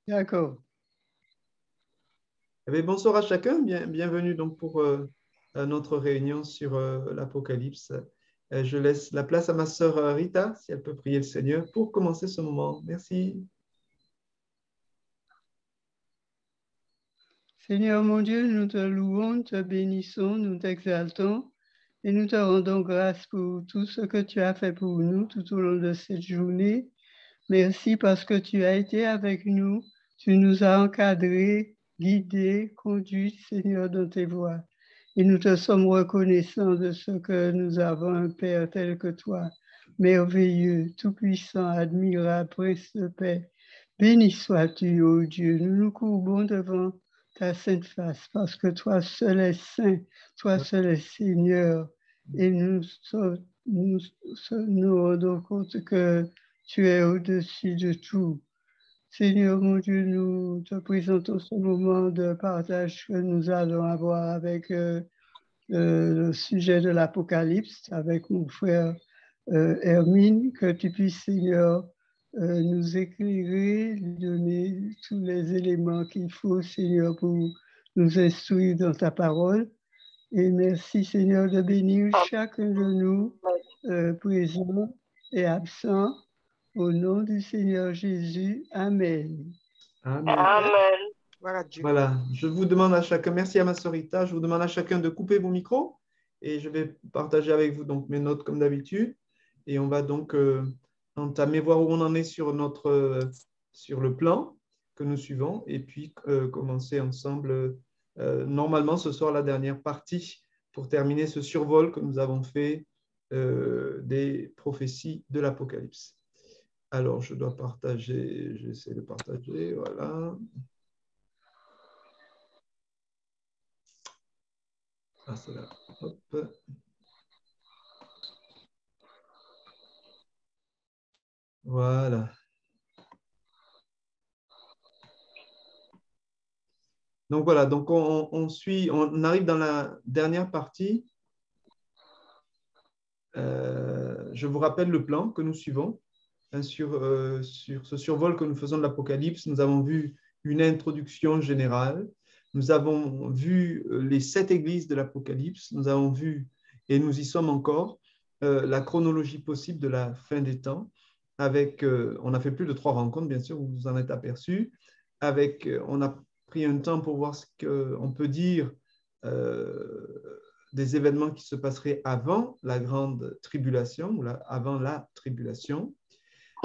D'accord. Eh bien, bonsoir à chacun, bienvenue donc pour notre réunion sur l'Apocalypse. Je laisse la place à ma sœur Rita, si elle peut prier le Seigneur pour commencer ce moment. Merci. Seigneur mon Dieu, nous te louons, te bénissons, nous t'exaltons et nous te rendons grâce pour tout ce que tu as fait pour nous tout au long de cette journée. Merci parce que tu as été avec nous, tu nous as encadrés, guidés, conduits, Seigneur, dans tes voies. Et nous te sommes reconnaissants de ce que nous avons un Père tel que toi, merveilleux, tout-puissant, admirable, Prince de paix. Béni sois-tu, ô Dieu. Nous nous courbons devant ta sainte face parce que toi seul es saint, toi seul es Seigneur. Et nous rendons compte que tu es au-dessus de tout. Seigneur mon Dieu, nous te présentons ce moment de partage que nous allons avoir avec le sujet de l'Apocalypse, avec mon frère Hermine, que tu puisses, Seigneur, nous éclairer, nous donner tous les éléments qu'il faut, Seigneur, pour nous instruire dans ta parole. Et merci, Seigneur, de bénir chacun de nous, présents et absents. Au nom du Seigneur Jésus, Amen. Amen. Amen. Voilà Dieu. Voilà, je vous demande à chacun, merci à ma sœur Rita, je vous demande à chacun de couper vos micros et je vais partager avec vous donc mes notes comme d'habitude et on va donc entamer, voir où on en est sur sur le plan que nous suivons et puis commencer ensemble normalement ce soir la dernière partie pour terminer ce survol que nous avons fait des prophéties de l'Apocalypse. Alors, je dois partager, j'essaie de partager, voilà. Ah, c'est là. Hop. Voilà. Donc voilà, donc on arrive dans la dernière partie. Je vous rappelle le plan que nous suivons sur ce survol que nous faisons de l'Apocalypse. Nous avons vu une introduction générale. Nous avons vu les 7 églises de l'Apocalypse. Nous avons vu, et nous y sommes encore, la chronologie possible de la fin des temps. On a fait plus de 3 rencontres, bien sûr, vous vous en êtes aperçus. On a pris un temps pour voir ce qu'on peut dire des événements qui se passeraient avant la grande tribulation ou avant la tribulation.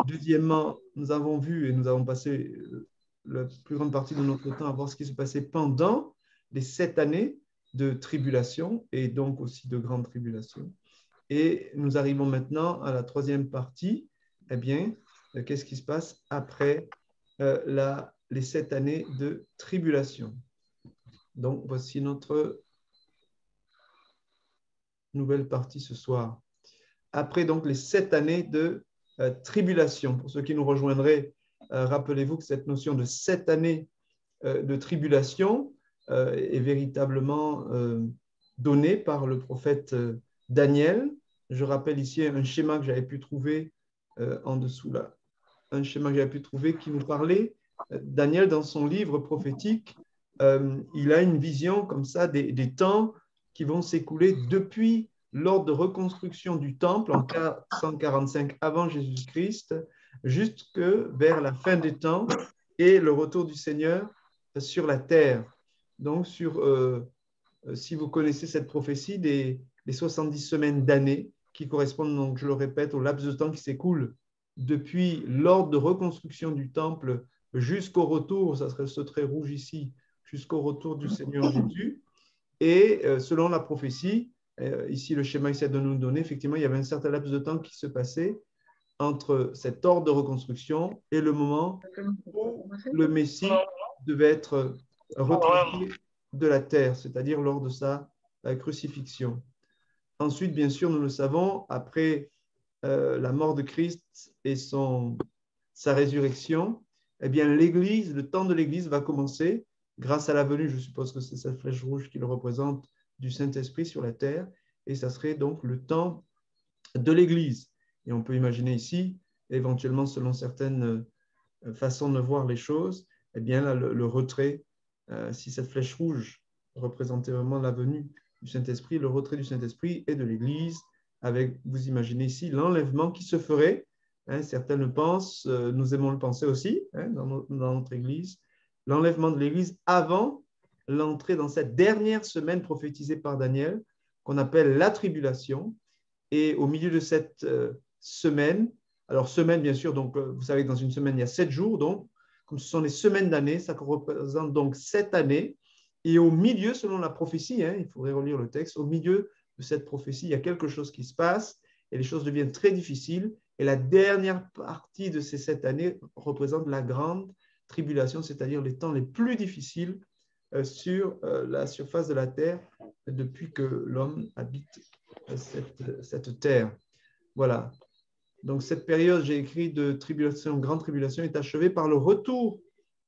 Deuxièmement, nous avons vu et nous avons passé la plus grande partie de notre temps à voir ce qui se passait pendant les 7 années de tribulation et donc aussi de grande tribulation. Et nous arrivons maintenant à la troisième partie. Eh bien, qu'est-ce qui se passe après les 7 années de tribulation? Donc, voici notre nouvelle partie ce soir. Après donc les 7 années de tribulation. Pour ceux qui nous rejoindraient, rappelez-vous que cette notion de 7 années de tribulation est véritablement donnée par le prophète Daniel. Je rappelle ici un schéma que j'avais pu trouver en dessous là. Un schéma que j'avais pu trouver qui nous parlait. Daniel, dans son livre prophétique, il a une vision comme ça des temps qui vont s'écouler depuis l'ordre de reconstruction du temple en 445 avant Jésus-Christ, jusque vers la fin des temps et le retour du Seigneur sur la terre. Donc, si vous connaissez cette prophétie, les 70 semaines d'années qui correspondent, donc, je le répète, au laps de temps qui s'écoule depuis l'ordre de reconstruction du temple jusqu'au retour, ça serait ce trait rouge ici, jusqu'au retour du Seigneur Jésus. Et selon la prophétie, ici le schéma essaie de nous donner, effectivement, il y avait un certain laps de temps qui se passait entre cet ordre de reconstruction et le moment où le Messie devait être retiré de la terre, c'est-à-dire lors de sa crucifixion. Ensuite, bien sûr, nous le savons, après la mort de Christ et sa résurrection, eh bien, l'Église, le temps de l'Église va commencer grâce à la venue, je suppose que c'est cette flèche rouge qui le représente, du Saint-Esprit sur la terre, et ça serait donc le temps de l'Église. Et on peut imaginer ici, éventuellement selon certaines façons de voir les choses, eh bien là, le retrait, si cette flèche rouge représentait vraiment la venue du Saint-Esprit, le retrait du Saint-Esprit et de l'Église, avec, vous imaginez ici, l'enlèvement qui se ferait. Hein, certains le pensent, nous aimons le penser aussi, hein, dans notre Église, l'enlèvement de l'Église avant l'entrée dans cette dernière semaine prophétisée par Daniel, qu'on appelle la tribulation. Et au milieu de cette semaine, alors semaine bien sûr, donc vous savez que dans une semaine il y a 7 jours, donc comme ce sont les semaines d'année, ça représente donc 7 années. Et au milieu, selon la prophétie, hein, il faudrait relire le texte, au milieu de cette prophétie, il y a quelque chose qui se passe et les choses deviennent très difficiles. Et la dernière partie de ces 7 années représente la grande tribulation, c'est-à-dire les temps les plus difficiles sur la surface de la terre depuis que l'homme habite cette terre. Voilà. Donc, cette période, j'ai écrit de tribulation, grande tribulation, est achevée par le retour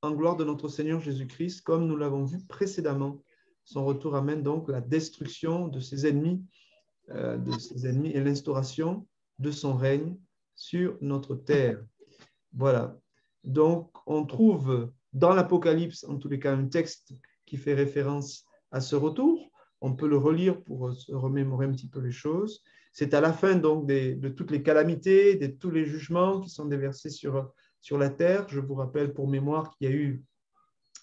en gloire de notre Seigneur Jésus-Christ, comme nous l'avons vu précédemment. Son retour amène donc la destruction de ses ennemis et l'instauration de son règne sur notre terre. Voilà. Donc, on trouve dans l'Apocalypse, en tous les cas, un texte qui fait référence à ce retour. On peut le relire pour se remémorer un petit peu les choses. C'est à la fin donc de toutes les calamités, de tous les jugements qui sont déversés sur la terre. Je vous rappelle pour mémoire qu'il y a eu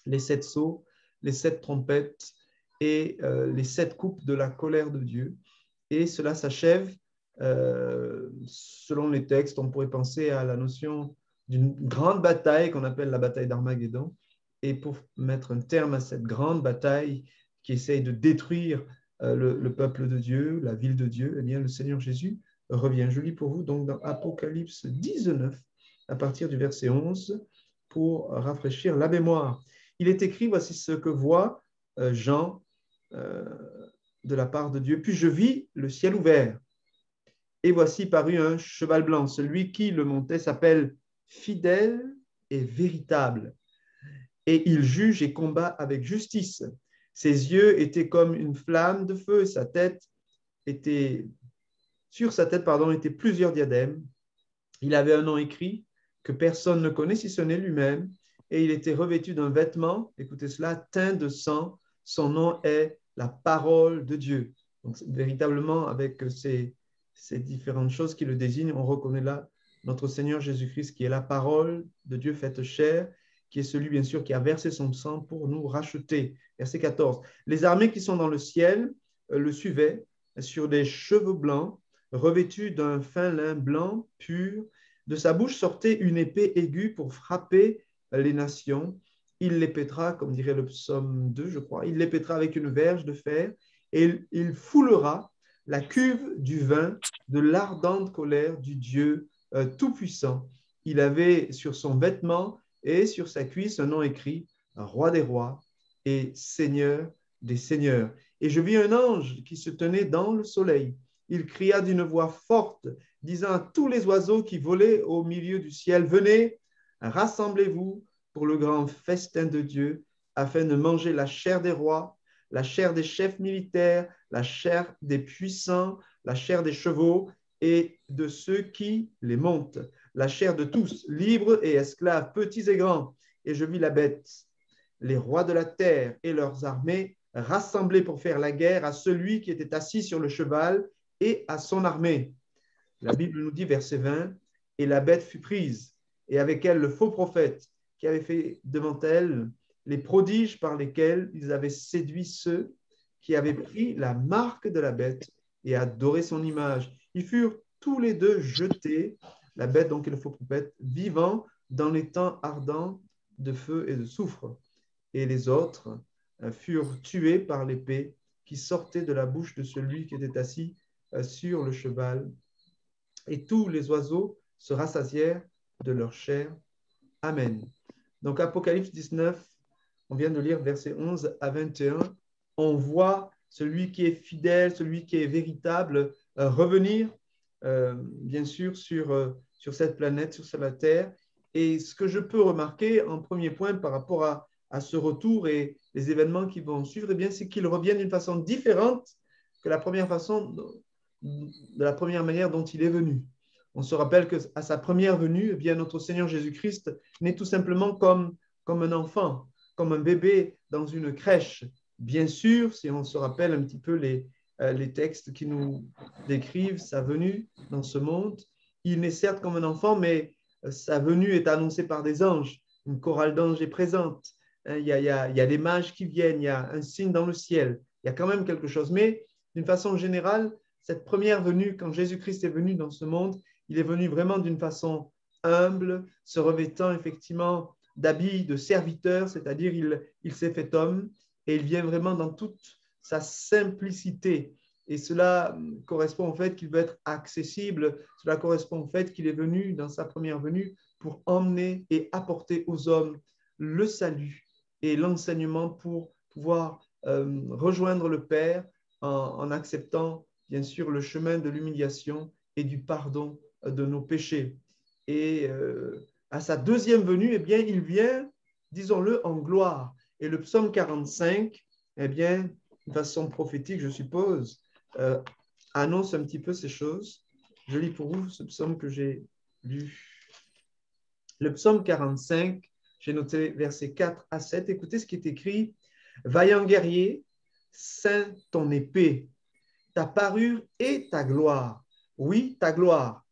les 7 sceaux, les 7 trompettes et les 7 coupes de la colère de Dieu. Et cela s'achève, selon les textes, on pourrait penser à la notion d'une grande bataille qu'on appelle la bataille d'Armageddon. Et pour mettre un terme à cette grande bataille qui essaye de détruire le peuple de Dieu, la ville de Dieu, eh bien, le Seigneur Jésus revient. Je lis pour vous donc dans Apocalypse 19, à partir du verset 11, pour rafraîchir la mémoire. Il est écrit, voici ce que voit Jean de la part de Dieu. Puis je vis le ciel ouvert. Et voici parut un cheval blanc. Celui qui le montait s'appelle Fidèle et Véritable. Et il juge et combat avec justice. Ses yeux étaient comme une flamme de feu. Sur sa tête, étaient plusieurs diadèmes. Il avait un nom écrit que personne ne connaît si ce n'est lui-même. Et il était revêtu d'un vêtement, écoutez cela, teint de sang. Son nom est la parole de Dieu. Donc, véritablement, avec ces différentes choses qui le désignent, on reconnaît là notre Seigneur Jésus-Christ qui est la parole de Dieu faite chair, qui est celui, bien sûr, qui a versé son sang pour nous racheter. Verset 14. Les armées qui sont dans le ciel le suivaient sur des cheveux blancs, revêtus d'un fin lin blanc pur. De sa bouche sortait une épée aiguë pour frapper les nations. Il les pètera, comme dirait le psaume 2, je crois, il les pètera avec une verge de fer et il foulera la cuve du vin de l'ardente colère du Dieu Tout-Puissant. Il avait sur son vêtement et sur sa cuisse un nom écrit, Roi des rois et Seigneur des seigneurs. Et je vis un ange qui se tenait dans le soleil. Il cria d'une voix forte, disant à tous les oiseaux qui volaient au milieu du ciel, venez, rassemblez-vous pour le grand festin de Dieu, afin de manger la chair des rois, la chair des chefs militaires, la chair des puissants, la chair des chevaux et de ceux qui les montent, la chair de tous, libres et esclaves, petits et grands. Et je vis la bête, les rois de la terre et leurs armées rassemblés pour faire la guerre à celui qui était assis sur le cheval et à son armée. La Bible nous dit, verset 20, et la bête fut prise, et avec elle le faux prophète qui avait fait devant elle les prodiges par lesquels ils avaient séduit ceux qui avaient pris la marque de la bête et adoré son image. Ils furent tous les deux jetés, la bête donc et le faux prophète, vivants dans les temps ardents de feu et de soufre. Et les autres furent tués par l'épée qui sortait de la bouche de celui qui était assis sur le cheval. Et tous les oiseaux se rassasièrent de leur chair. Amen. Donc, Apocalypse 19, on vient de lire versets 11 à 21. On voit celui qui est fidèle, celui qui est véritable, revenir, bien sûr, sur cette planète, sur la Terre. Et ce que je peux remarquer en premier point par rapport à ce retour et les événements qui vont suivre, eh bien, c'est qu'il revient d'une façon différente que la première manière dont il est venu. On se rappelle qu'à sa première venue, eh bien, notre Seigneur Jésus-Christ n'est tout simplement comme comme un enfant, comme un bébé dans une crèche. Bien sûr, si on se rappelle un petit peu les textes qui nous décrivent sa venue dans ce monde, il naît certes comme un enfant, mais sa venue est annoncée par des anges. Une chorale d'anges est présente. Il y a des mages qui viennent, il y a un signe dans le ciel. Il y a quand même quelque chose. Mais d'une façon générale, cette première venue, quand Jésus-Christ est venu dans ce monde, il est venu vraiment d'une façon humble, se revêtant effectivement d'habits de serviteur, c'est-à-dire il s'est fait homme et il vient vraiment dans toute sa simplicité. Et cela correspond au fait qu'il veut être accessible, cela correspond au fait qu'il est venu dans sa première venue pour emmener et apporter aux hommes le salut et l'enseignement pour pouvoir rejoindre le Père en acceptant bien sûr le chemin de l'humiliation et du pardon de nos péchés. Et à sa deuxième venue, eh bien, il vient, disons-le, en gloire. Et le psaume 45, eh bien, de façon prophétique, je suppose, annonce un petit peu ces choses. Je lis pour vous ce psaume que j'ai lu. Le psaume 45, j'ai noté versets 4 à 7. Écoutez ce qui est écrit. Vaillant guerrier, ceins ton épée, ta parure et ta gloire. Oui, ta gloire.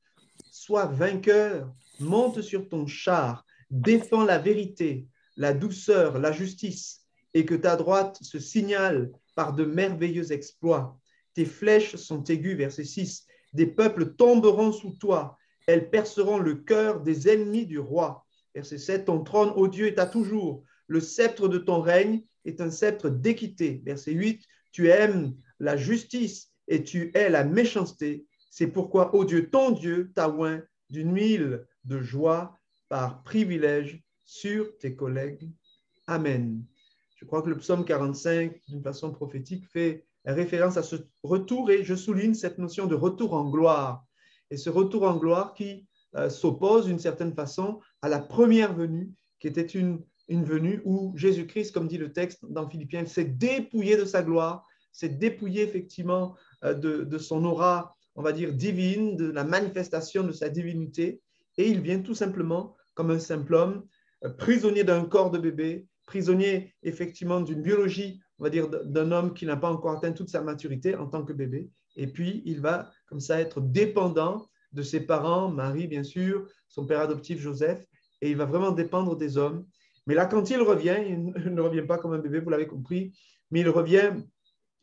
Sois vainqueur, monte sur ton char, défends la vérité, la douceur, la justice, et que ta droite se signale par de merveilleux exploits. Tes flèches sont aiguës, verset 6. Des peuples tomberont sous toi, elles perceront le cœur des ennemis du roi. Verset 7. Ton trône, ô Dieu, est à toujours. Le sceptre de ton règne est un sceptre d'équité. Verset 8. Tu aimes la justice et tu hais la méchanceté. C'est pourquoi, ô Dieu, ton Dieu t'a oint d'une huile de joie par privilège sur tes collègues. Amen. Je crois que le psaume 45, d'une façon prophétique, fait référence à ce retour et je souligne cette notion de retour en gloire. Et ce retour en gloire qui s'oppose d'une certaine façon à la première venue, qui était une venue où Jésus-Christ, comme dit le texte dans Philippiens, s'est dépouillé de sa gloire, s'est dépouillé effectivement de son aura, on va dire, divine, de la manifestation de sa divinité, et il vient tout simplement comme un simple homme, prisonnier d'un corps de bébé, prisonnier effectivement d'une biologie, on va dire, d'un homme qui n'a pas encore atteint toute sa maturité en tant que bébé, et puis il va comme ça être dépendant de ses parents, Marie bien sûr, son père adoptif Joseph, et il va vraiment dépendre des hommes. Mais là, quand il revient, il ne revient pas comme un bébé, vous l'avez compris, mais il revient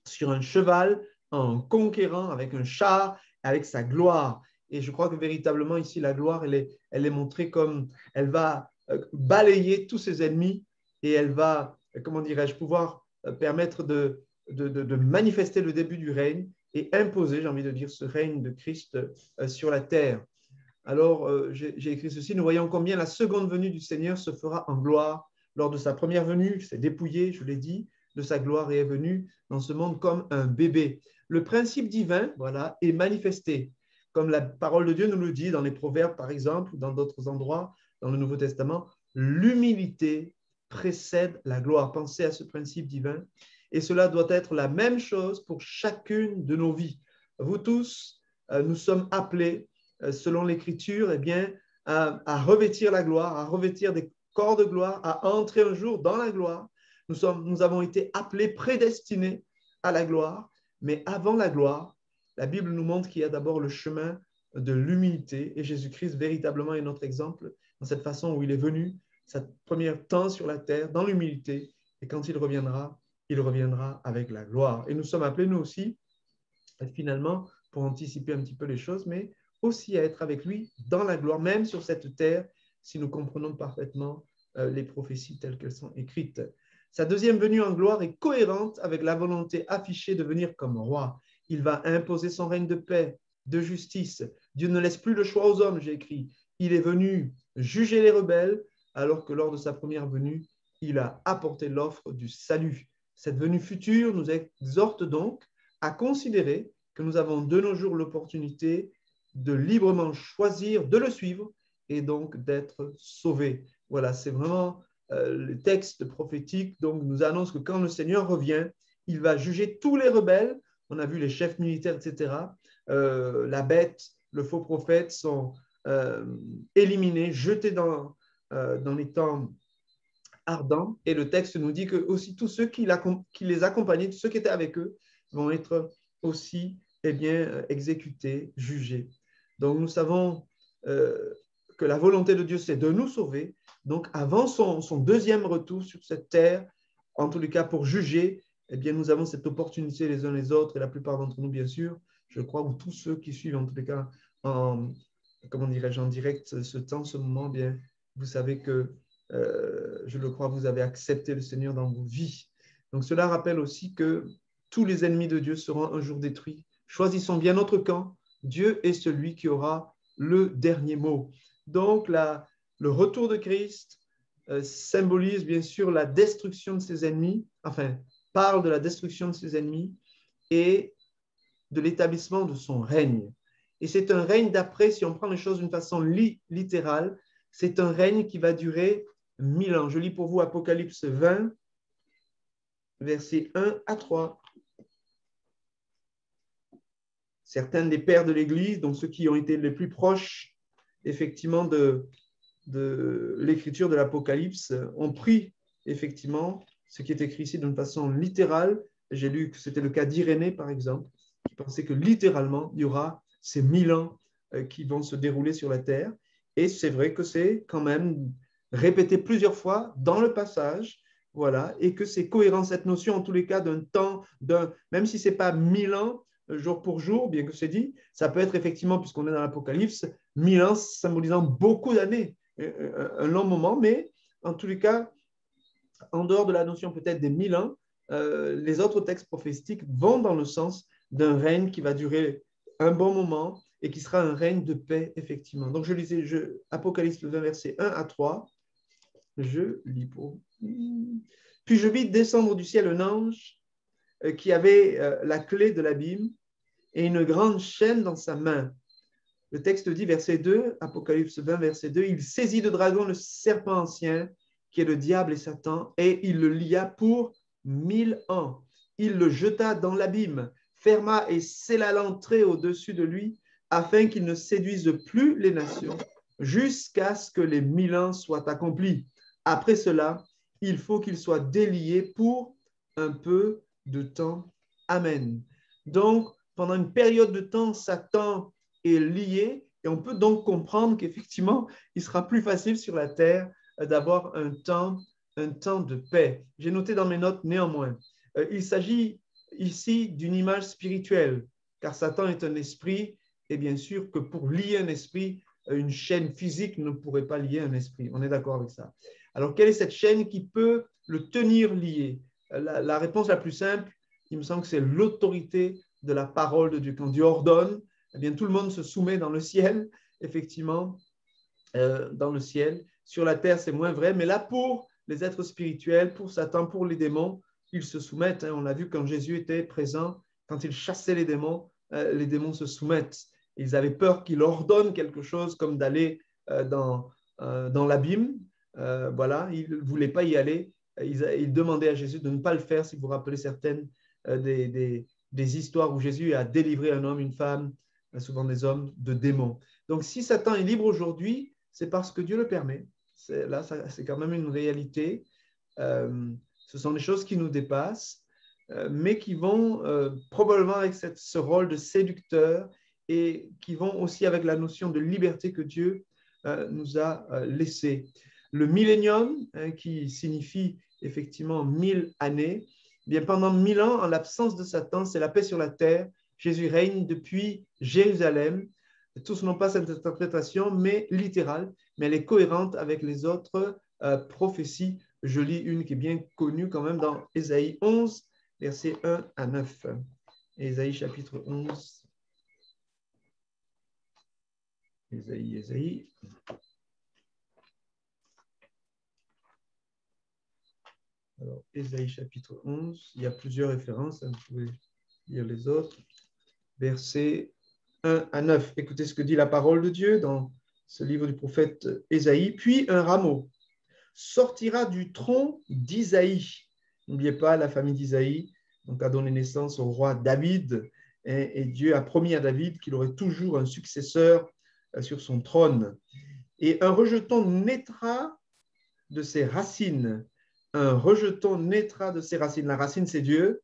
sur un cheval, en conquérant, avec un char, avec sa gloire. Et je crois que véritablement ici, la gloire, elle est montrée comme elle va balayer tous ses ennemis et elle va, comment dirais-je, pouvoir permettre de manifester le début du règne et imposer, j'ai envie de dire, ce règne de Christ sur la terre. Alors, j'ai écrit ceci, nous voyons combien la seconde venue du Seigneur se fera en gloire. Lors de sa première venue, il s'est dépouillé, je l'ai dit, de sa gloire et est venu dans ce monde comme un bébé. Le principe divin, voilà, est manifesté. Comme la parole de Dieu nous le dit dans les Proverbes, par exemple, ou dans d'autres endroits, dans le Nouveau Testament, l'humilité précède la gloire. Pensez à ce principe divin. Et cela doit être la même chose pour chacune de nos vies. Vous tous, nous sommes appelés, selon l'Écriture, eh bien, à revêtir la gloire, à revêtir des corps de gloire, à entrer un jour dans la gloire. Nous avons été appelés, prédestinés à la gloire, mais avant la gloire, la Bible nous montre qu'il y a d'abord le chemin de l'humilité et Jésus-Christ véritablement est notre exemple dans cette façon où il est venu, sa première temps sur la terre, dans l'humilité, et quand il reviendra avec la gloire. Et nous sommes appelés, nous aussi, finalement, pour anticiper un petit peu les choses, mais aussi à être avec lui dans la gloire, même sur cette terre, si nous comprenons parfaitement les prophéties telles qu'elles sont écrites. Sa deuxième venue en gloire est cohérente avec la volonté affichée de venir comme roi. Il va imposer son règne de paix, de justice. Dieu ne laisse plus le choix aux hommes, j'ai écrit. Il est venu juger les rebelles, alors que lors de sa première venue, il a apporté l'offre du salut. Cette venue future nous exhorte donc à considérer que nous avons de nos jours l'opportunité de librement choisir de le suivre et donc d'être sauvés. Voilà, c'est vraiment le texte prophétique donc, nous annonce que quand le Seigneur revient, il va juger tous les rebelles. On a vu les chefs militaires, etc. La bête, le faux prophète sont éliminés, jetés dans les temps ardent. Et le texte nous dit que aussi tous ceux qui les accompagnaient, tous ceux qui étaient avec eux, vont être aussi exécutés, jugés. Donc nous savons que la volonté de Dieu, c'est de nous sauver. Donc avant son deuxième retour sur cette terre, en tous les cas pour juger, nous avons cette opportunité les uns les autres, et la plupart d'entre nous, bien sûr, je crois, ou tous ceux qui suivent en tous les cas en direct ce temps, ce moment, bien, vous savez que, je le crois, vous avez accepté le Seigneur dans vos vies. Donc cela rappelle aussi que tous les ennemis de Dieu seront un jour détruits. Choisissons bien notre camp. Dieu est celui qui aura le dernier mot. Donc le retour de Christ symbolise bien sûr la destruction de ses ennemis, enfin, parle de la destruction de ses ennemis et de l'établissement de son règne. Et c'est un règne d'après, si on prend les choses d'une façon littérale, c'est un règne qui va durer 1000 ans. Je lis pour vous Apocalypse 20, versets 1 à 3. Certains des pères de l'Église, donc ceux qui ont été les plus proches, effectivement, de l'écriture de l'Apocalypse, ont pris, effectivement, ce qui est écrit ici d'une façon littérale. J'ai lu que c'était le cas d'Irénée, par exemple, qui pensait que littéralement, il y aura ces 1000 ans qui vont se dérouler sur la terre. Et c'est vrai que c'est quand même répété plusieurs fois dans le passage, voilà, et que c'est cohérent, cette notion, en tous les cas, d'un temps, même si ce n'est pas 1000 ans, jour pour jour, bien que c'est dit, ça peut être effectivement, puisqu'on est dans l'Apocalypse, 1000 ans symbolisant beaucoup d'années, un long moment, mais en tous les cas, en dehors de la notion peut-être des 1000 ans, les autres textes prophétiques vont dans le sens d'un règne qui va durer un bon moment et qui sera un règne de paix, effectivement. Donc, je lisais Apocalypse 20, versets 1 à 3. Je lis pour... Puis je vis descendre du ciel un ange qui avait la clé de l'abîme et une grande chaîne dans sa main. Le texte dit, verset 2, Apocalypse 20, verset 2, il saisit de dragon le serpent ancien, qui est le diable et Satan, et il le lia pour 1000 ans. Il le jeta dans l'abîme, ferma et scella l'entrée au-dessus de lui, afin qu'il ne séduise plus les nations, jusqu'à ce que les 1000 ans soient accomplis. Après cela, il faut qu'il soit délié pour un peu de temps. Amen. Donc, pendant une période de temps, Satan est lié, et on peut donc comprendre qu'effectivement, il sera plus facile sur la terre d'avoir un temps de paix. J'ai noté dans mes notes néanmoins, il s'agit ici d'une image spirituelle, car Satan est un esprit, et bien sûr que pour lier un esprit, une chaîne physique ne pourrait pas lier un esprit. On est d'accord avec ça. Alors, quelle est cette chaîne qui peut le tenir lié? La réponse la plus simple, il me semble que c'est l'autorité de la parole de Dieu. Quand Dieu ordonne, eh bien, tout le monde se soumet dans le ciel, effectivement, dans le ciel. Sur la terre, c'est moins vrai, mais là, pour les êtres spirituels, pour Satan, pour les démons, ils se soumettent. On l'a vu quand Jésus était présent, quand il chassait les démons se soumettent. Ils avaient peur qu'il ordonne quelque chose comme d'aller dans l'abîme. Voilà, ils ne voulaient pas y aller. Ils demandaient à Jésus de ne pas le faire, si vous vous rappelez certaines des histoires où Jésus a délivré un homme, une femme, souvent des hommes, de démons. Donc, si Satan est libre aujourd'hui, c'est parce que Dieu le permet. Là, c'est quand même une réalité. Ce sont des choses qui nous dépassent, mais qui vont probablement avec ce rôle de séducteur et qui vont aussi avec la notion de liberté que Dieu nous a laissée. Le millénium, qui signifie effectivement 1000 années, bien, pendant 1000 ans, en l'absence de Satan, c'est la paix sur la terre. Jésus règne depuis Jérusalem. Tous n'ont pas cette interprétation, mais littérale, mais elle est cohérente avec les autres prophéties. Je lis une qui est bien connue quand même dans Ésaïe 11, versets 1 à 9. Ésaïe chapitre 11. Ésaïe. Alors, Ésaïe chapitre 11, il y a plusieurs références, vous pouvez lire les autres. Versets 1 à 9. Écoutez ce que dit la parole de Dieu dans ce livre du prophète Ésaïe. Puis un rameau sortira du tronc d'Isaïe. N'oubliez pas la famille d'Isaïe, donc a donné naissance au roi David, et Dieu a promis à David qu'il aurait toujours un successeur sur son trône. Et un rejeton naîtra de ses racines, un rejeton naîtra de ses racines. La racine, c'est Dieu.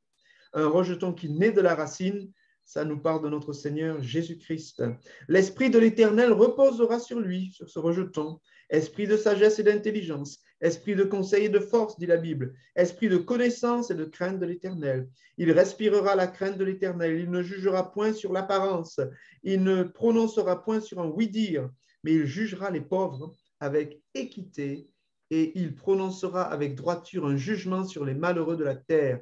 Un rejeton qui naît de la racine, ça nous parle de notre Seigneur Jésus-Christ. L'Esprit de l'Éternel reposera sur lui, sur ce rejeton. Esprit de sagesse et d'intelligence, esprit de conseil et de force, dit la Bible, esprit de connaissance et de crainte de l'Éternel. Il respirera la crainte de l'Éternel, il ne jugera point sur l'apparence, il ne prononcera point sur un oui-dire, mais il jugera les pauvres avec équité et il prononcera avec droiture un jugement sur les malheureux de la terre.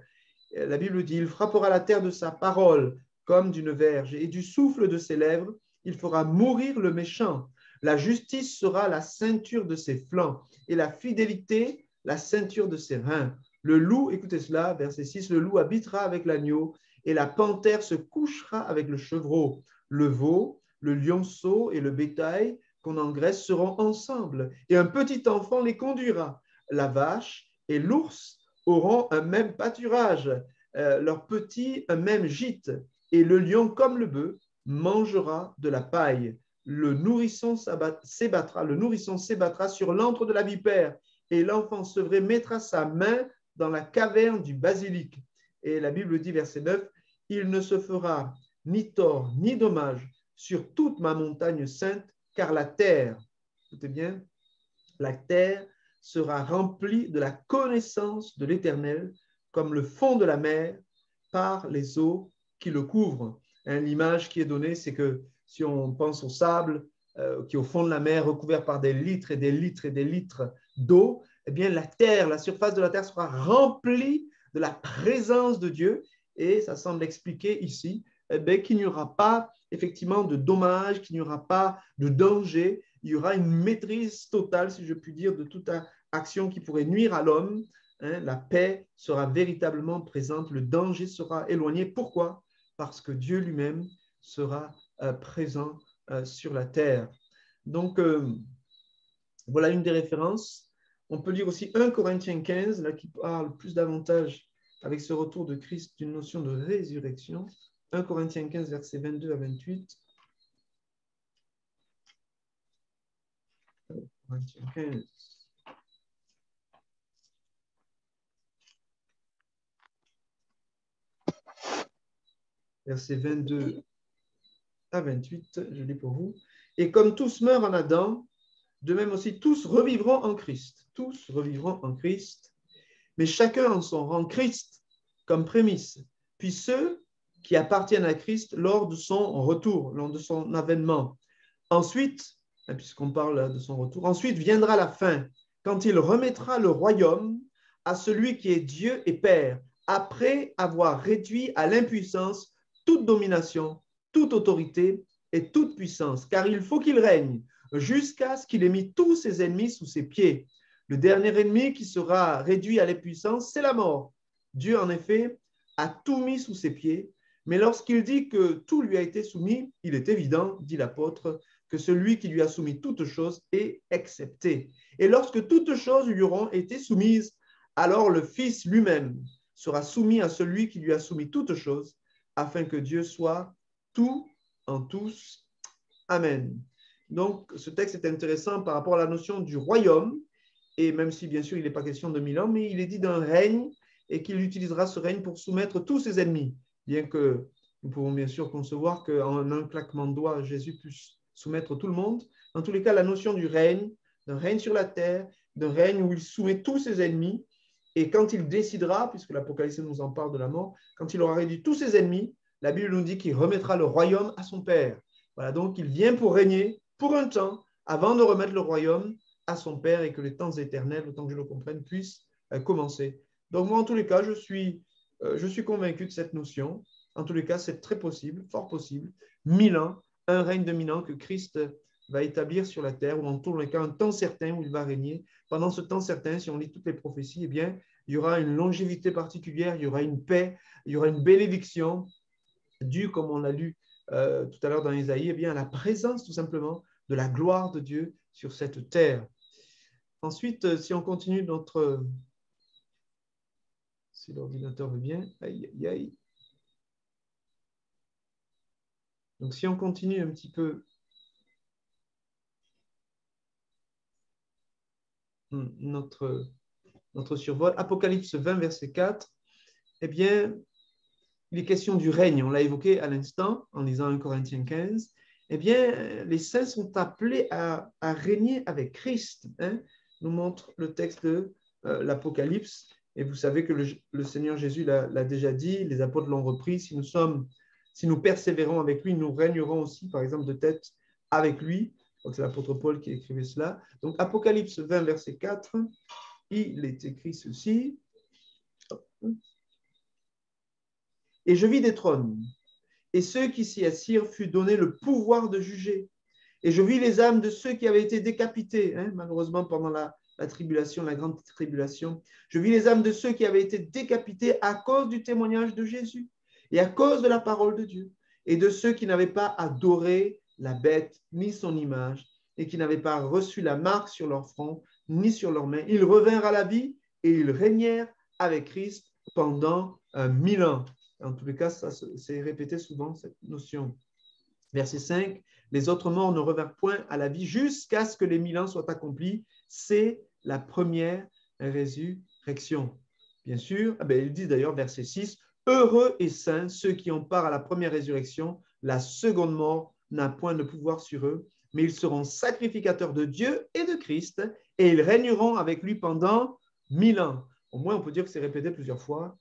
La Bible dit, il frappera la terre de sa parole comme d'une verge, et du souffle de ses lèvres, il fera mourir le méchant. La justice sera la ceinture de ses flancs, et la fidélité la ceinture de ses reins. Le loup, écoutez cela, verset 6, le loup habitera avec l'agneau, et la panthère se couchera avec le chevreau. Le veau, le lionceau et le bétail qu'on engraisse seront ensemble, et un petit enfant les conduira. La vache et l'ours auront un même pâturage, leurs petits un même gîte, et le lion comme le bœuf mangera de la paille. Le nourrisson s'ébattra sur l'antre de la vipère, et l'enfant sevré mettra sa main dans la caverne du basilic. Et la Bible dit, verset 9, il ne se fera ni tort ni dommage sur toute ma montagne sainte, car la terre, écoutez bien, la terre sera remplie de la connaissance de l'Éternel, comme le fond de la mer par les eaux qui le couvrent. L'image qui est donnée, c'est que si on pense au sable qui est au fond de la mer, recouvert par des litres et des litres et des litres d'eau, eh bien la terre, la surface de la terre sera remplie de la présence de Dieu. Et ça semble expliquer ici qu'il n'y aura pas effectivement de dommages, qu'il n'y aura pas de danger. Il y aura une maîtrise totale, si je puis dire, de toute action qui pourrait nuire à l'homme. La paix sera véritablement présente, le danger sera éloigné. Pourquoi? Parce que Dieu lui-même sera présent sur la terre. Donc, voilà une des références. On peut lire aussi 1 Corinthiens 15, là, qui parle plus davantage avec ce retour de Christ d'une notion de résurrection. 1 Corinthiens 15, versets 22 à 28. Corinthiens 15. Versets 22 à 28, je lis pour vous. Et comme tous meurent en Adam, de même aussi tous revivront en Christ. Tous revivront en Christ, mais chacun en son rang. Christ comme prémisse, puis ceux qui appartiennent à Christ lors de son retour, lors de son avènement. Ensuite, puisqu'on parle de son retour, ensuite viendra la fin, quand il remettra le royaume à celui qui est Dieu et Père, après avoir réduit à l'impuissance toute domination, toute autorité et toute puissance, car il faut qu'il règne jusqu'à ce qu'il ait mis tous ses ennemis sous ses pieds. Le dernier ennemi qui sera réduit à l'impuissance, c'est la mort. Dieu, en effet, a tout mis sous ses pieds, mais lorsqu'il dit que tout lui a été soumis, il est évident, dit l'apôtre, que celui qui lui a soumis toutes choses est excepté. Et lorsque toutes choses lui auront été soumises, alors le Fils lui-même sera soumis à celui qui lui a soumis toutes choses, afin que Dieu soit tout en tous. Amen. Donc, ce texte est intéressant par rapport à la notion du royaume, et même si, bien sûr, il n'est pas question de 1000 ans, mais il est dit d'un règne, et qu'il utilisera ce règne pour soumettre tous ses ennemis, bien que nous pouvons bien sûr concevoir qu'en un claquement de doigts, Jésus puisse soumettre tout le monde. Dans tous les cas, la notion du règne, d'un règne sur la terre, d'un règne où il soumet tous ses ennemis, et quand il décidera, puisque l'Apocalypse nous en parle de la mort, quand il aura réduit tous ses ennemis, la Bible nous dit qu'il remettra le royaume à son Père. Voilà, donc il vient pour régner pour un temps, avant de remettre le royaume à son Père et que les temps éternels, autant que je le comprenne, puissent commencer. Donc moi, en tous les cas, je suis convaincu de cette notion. En tous les cas, c'est très possible, fort possible. 1000 ans, un règne de 1000 ans que Christ va établir sur la terre, ou en tous les cas, un temps certain où il va régner. Pendant ce temps certain, si on lit toutes les prophéties, eh bien, il y aura une longévité particulière, il y aura une paix, il y aura une bénédiction due, comme on l'a lu tout à l'heure dans Isaïe, eh bien, à la présence tout simplement de la gloire de Dieu sur cette terre. Ensuite, si on continue notre... Si l'ordinateur veut bien. Aïe, aïe, aïe. Donc, si on continue un petit peu notre notre survol. Apocalypse 20, verset 4, eh bien, il est question du règne. On l'a évoqué à l'instant en lisant 1 Corinthiens 15. Eh bien, les saints sont appelés à régner avec Christ, hein, nous montre le texte de l'Apocalypse. Et vous savez que le Seigneur Jésus l'a déjà dit, les apôtres l'ont repris, si nous persévérons avec lui, nous régnerons aussi, par exemple, de tête avec lui. Donc, c'est l'apôtre Paul qui écrivait cela. Donc, Apocalypse 20, verset 4, il est écrit ceci. Et je vis des trônes, et ceux qui s'y assirent fut donné le pouvoir de juger. Et je vis les âmes de ceux qui avaient été décapités, hein, malheureusement pendant la tribulation, la grande tribulation. Je vis les âmes de ceux qui avaient été décapités à cause du témoignage de Jésus et à cause de la parole de Dieu, et de ceux qui n'avaient pas adoré la bête ni son image, et qui n'avaient pas reçu la marque sur leur front ni sur leurs mains. Ils revinrent à la vie et ils régnèrent avec Christ pendant 1000 ans. En tous les cas, ça c'est répété souvent, cette notion. Verset 5, les autres morts ne revinrent point à la vie jusqu'à ce que les 1000 ans soient accomplis. C'est la première résurrection. Bien sûr, il dit d'ailleurs, verset 6, heureux et saints ceux qui ont part à la première résurrection, la seconde mort n'a point de pouvoir sur eux, mais ils seront sacrificateurs de Dieu et de Christ, et ils régneront avec lui pendant 1000 ans. Au moins, on peut dire que c'est répété plusieurs fois.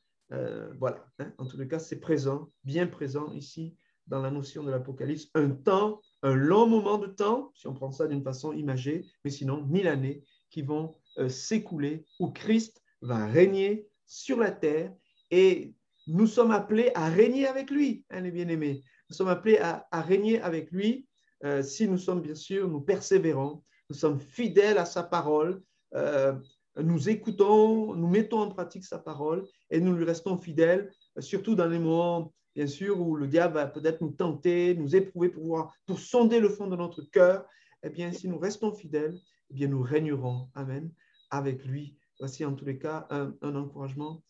Voilà, hein. En tous les cas, c'est présent, bien présent ici dans la notion de l'Apocalypse. Un temps, un long moment de temps, si on prend ça d'une façon imagée, mais sinon 1000 années qui vont s'écouler où Christ va régner sur la terre et nous sommes appelés à régner avec lui, hein, les bien-aimés. Nous sommes appelés à régner avec lui si nous sommes, bien sûr, nous persévérons, nous sommes fidèles à sa parole, nous écoutons, nous mettons en pratique sa parole et nous lui restons fidèles, surtout dans les moments, bien sûr, où le diable va peut-être nous tenter, nous éprouver pour sonder le fond de notre cœur. Eh bien, si nous restons fidèles, eh bien, nous régnerons, amen, avec lui. Voici en tous les cas un encouragement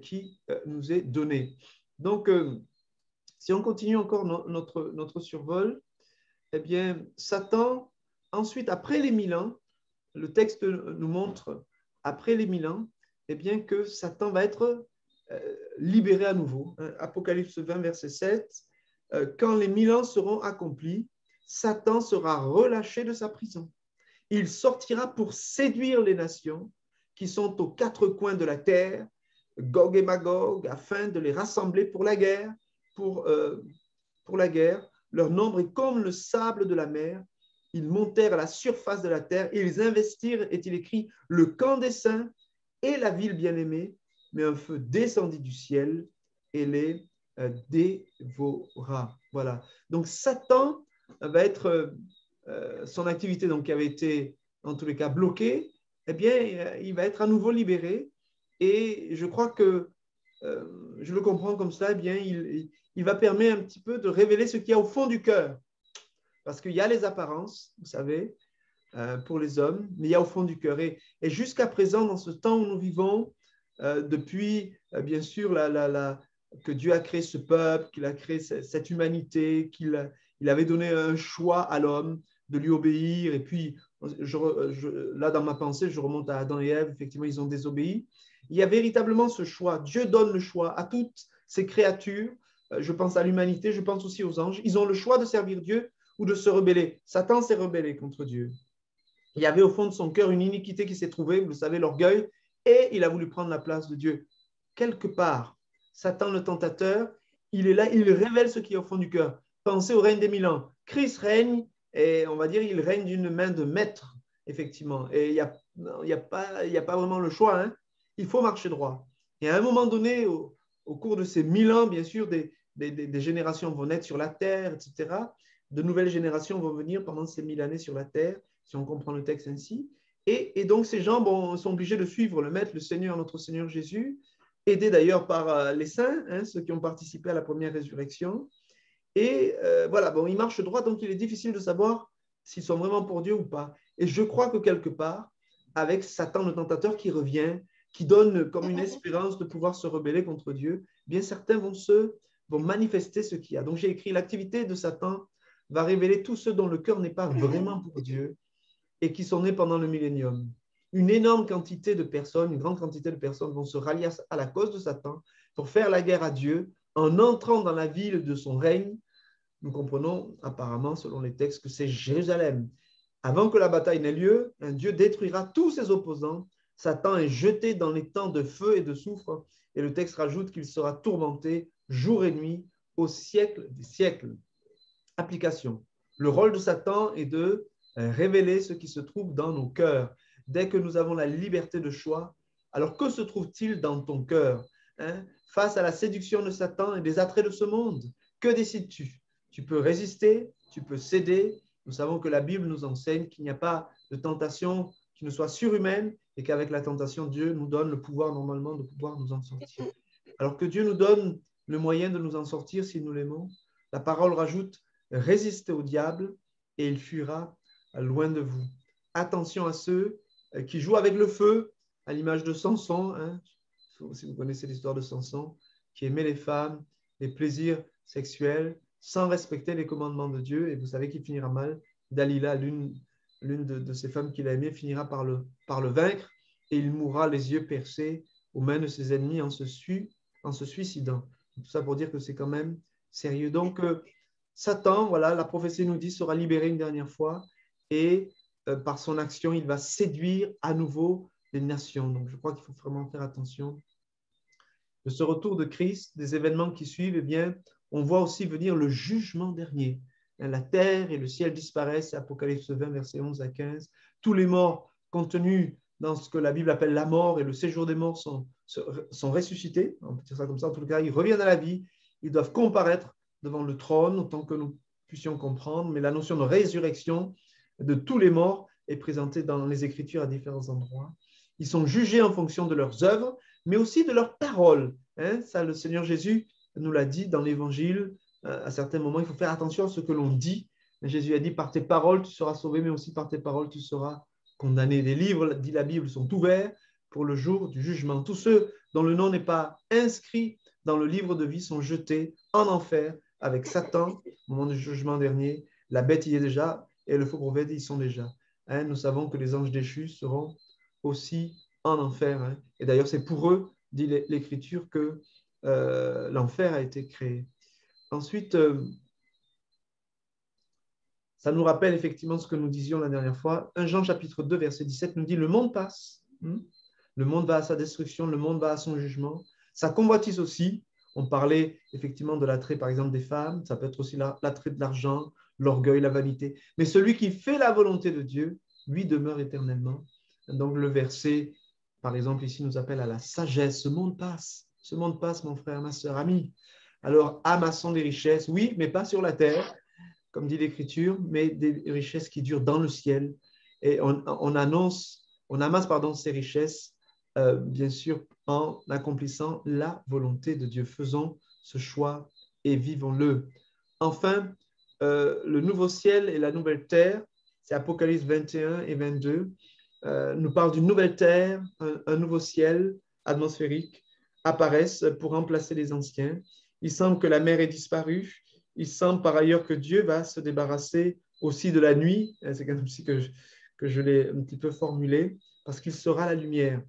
qui nous est donné. Donc, si on continue encore notre survol, eh bien, Satan, ensuite, après les 1000 ans, le texte nous montre, après les 1000 ans, eh bien, que Satan va être libéré à nouveau. Apocalypse 20, verset 7, quand les 1000 ans seront accomplis, Satan sera relâché de sa prison. Il sortira pour séduire les nations qui sont aux quatre coins de la terre, Gog et Magog, afin de les rassembler pour la guerre, pour la guerre. Leur nombre est comme le sable de la mer. Ils montèrent à la surface de la terre et ils investirent, est-il écrit, le camp des saints et la ville bien-aimée, mais un feu descendit du ciel et les dévora. Voilà. Donc Satan va être son activité donc, qui avait été en tous les cas bloquée, eh bien, il va être à nouveau libéré. Et je crois que je le comprends comme ça, eh bien, il va permettre un petit peu de révéler ce qu'il y a au fond du cœur. Parce qu'il y a les apparences, vous savez, pour les hommes, mais il y a au fond du cœur. Et jusqu'à présent, dans ce temps où nous vivons, depuis, bien sûr, que Dieu a créé ce peuple, qu'il a créé cette humanité, il avait donné un choix à l'homme de lui obéir. Et puis, là, dans ma pensée, je remonte à Adam et Ève, effectivement, ils ont désobéi. Il y a véritablement ce choix. Dieu donne le choix à toutes ces créatures. Je pense à l'humanité, je pense aussi aux anges. Ils ont le choix de servir Dieu ou de se rebeller. Satan s'est rebellé contre Dieu. Il y avait au fond de son cœur une iniquité qui s'est trouvée, vous le savez, l'orgueil, et il a voulu prendre la place de Dieu. Quelque part, Satan le tentateur, il est là, il révèle ce qui est au fond du cœur. Pensez au règne des 1000 ans. Christ règne, et on va dire, il règne d'une main de maître, effectivement. Et il n'y a pas vraiment le choix, hein. Il faut marcher droit. Et à un moment donné, au cours de ces 1000 ans, bien sûr, des générations vont naître sur la terre, etc. De nouvelles générations vont venir pendant ces 1000 années sur la terre, si on comprend le texte ainsi. Et donc, ces gens sont obligés de suivre le Maître, le Seigneur, notre Seigneur Jésus, aidés d'ailleurs par les saints, hein, ceux qui ont participé à la première résurrection. Et voilà, ils marchent droit, donc il est difficile de savoir s'ils sont vraiment pour Dieu ou pas. Et je crois que quelque part, avec Satan le tentateur qui revient, qui donne comme une espérance de pouvoir se rebeller contre Dieu, bien certains vont manifester ce qu'il y a. Donc j'ai écrit, l'activité de Satan va révéler tous ceux dont le cœur n'est pas vraiment pour Dieu et qui sont nés pendant le millénium. une énorme quantité de personnes, une grande quantité de personnes vont se rallier à la cause de Satan pour faire la guerre à Dieu en entrant dans la ville de son règne. Nous comprenons apparemment, selon les textes, que c'est Jérusalem. Avant que la bataille n'ait lieu, Dieu détruira tous ses opposants. Satan est jeté dans les temps de feu et de soufre. Et le texte rajoute qu'il sera tourmenté jour et nuit au siècle des siècles. Application. Le rôle de Satan est de révéler ce qui se trouve dans nos cœurs. Dès que nous avons la liberté de choix, alors que se trouve-t-il dans ton cœur, face à la séduction de Satan et des attraits de ce monde? Que décides-tu? Tu peux résister, tu peux céder. Nous savons que la Bible nous enseigne qu'il n'y a pas de tentation qui ne soit surhumaine et qu'avec la tentation, Dieu nous donne le pouvoir normalement de pouvoir nous en sortir. Alors que Dieu nous donne le moyen de nous en sortir si nous l'aimons, la parole rajoute « Résistez au diable et il fuira loin de vous ». Attention à ceux qui jouent avec le feu, à l'image de Samson, si vous connaissez l'histoire de Samson, qui aimait les femmes, les plaisirs sexuels, sans respecter les commandements de Dieu, et vous savez qu'il finira mal. Dalila, l'une de ces femmes qu'il a aimées, finira par le vaincre, et il mourra les yeux percés aux mains de ses ennemis en se suicidant. Tout ça pour dire que c'est quand même sérieux. Donc, Satan, voilà, la prophétie nous dit, sera libéré une dernière fois, et par son action, il va séduire à nouveau les nations. Donc, je crois qu'il faut vraiment faire attention. De ce retour de Christ, des événements qui suivent, eh bien, on voit aussi venir le jugement dernier. La terre et le ciel disparaissent, Apocalypse 20, versets 11 à 15. Tous les morts contenus dans ce que la Bible appelle la mort et le séjour des morts sont ressuscités. On peut dire ça comme ça, en tout cas, ils reviennent à la vie. Ils doivent comparaître devant le trône, autant que nous puissions comprendre. Mais la notion de résurrection de tous les morts est présentée dans les Écritures à différents endroits. Ils sont jugés en fonction de leurs œuvres, mais aussi de leurs paroles. Ça, le Seigneur Jésus nous l'a dit dans l'Évangile. À certains moments, il faut faire attention à ce que l'on dit. Jésus a dit, par tes paroles, tu seras sauvé, mais aussi par tes paroles, tu seras condamné. Les livres, dit la Bible, sont ouverts pour le jour du jugement. Tous ceux dont le nom n'est pas inscrit dans le livre de vie sont jetés en enfer avec Satan au moment du jugement dernier. La bête y est déjà et le faux prophète y sont déjà. Nous savons que les anges déchus seront aussi en enfer. Et d'ailleurs, c'est pour eux, dit l'Écriture, que l'enfer a été créé. Ensuite, ça nous rappelle effectivement ce que nous disions la dernière fois. 1 Jean chapitre 2, verset 17 nous dit « Le monde passe, le monde va à sa destruction, le monde va à son jugement. Ça convoitise aussi. » On parlait effectivement de l'attrait, par exemple, des femmes. Ça peut être aussi l'attrait de l'argent, l'orgueil, la vanité. Mais celui qui fait la volonté de Dieu, lui demeure éternellement. Donc le verset, par exemple, ici nous appelle à la sagesse. Ce monde passe, mon frère, ma soeur, ami. Alors, amassons des richesses, oui, mais pas sur la terre, comme dit l'Écriture, mais des richesses qui durent dans le ciel. Et on amasse ces richesses, bien sûr, en accomplissant la volonté de Dieu. Faisons ce choix et vivons-le. Enfin, le nouveau ciel et la nouvelle terre, c'est Apocalypse 21 et 22, nous parle d'une nouvelle terre, un nouveau ciel atmosphérique apparaissent pour remplacer les anciens. Il semble que la mer ait disparu. Il semble par ailleurs que Dieu va se débarrasser aussi de la nuit. C'est comme si que je l'ai un petit peu formulé, parce qu'il sera la lumière.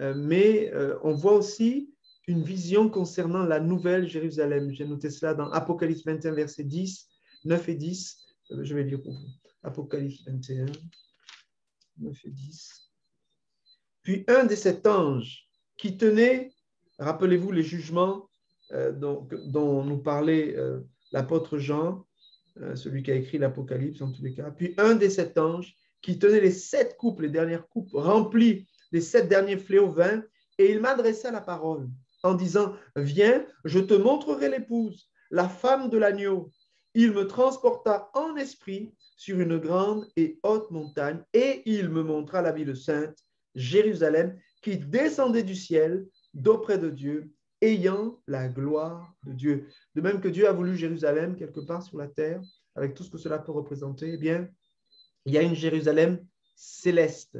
Mais on voit aussi une vision concernant la nouvelle Jérusalem. J'ai noté cela dans Apocalypse 21, versets 10, 9 et 10. Je vais lire pour vous. Apocalypse 21, 9 et 10. Puis un des sept anges qui tenait, rappelez-vous les jugements dont nous parlait l'apôtre Jean, celui qui a écrit l'Apocalypse en tous les cas. Puis un des sept anges qui tenait les 7 coupes, les dernières coupes, remplies des 7 derniers fléaux vins, et il m'adressa la parole en disant, viens, je te montrerai l'épouse, la femme de l'agneau. Il me transporta en esprit sur une grande et haute montagne, et il me montra la ville sainte, Jérusalem, qui descendait du ciel d'auprès de Dieu, ayant la gloire de Dieu. De même que Dieu a voulu Jérusalem quelque part sur la terre, avec tout ce que cela peut représenter, eh bien, il y a une Jérusalem céleste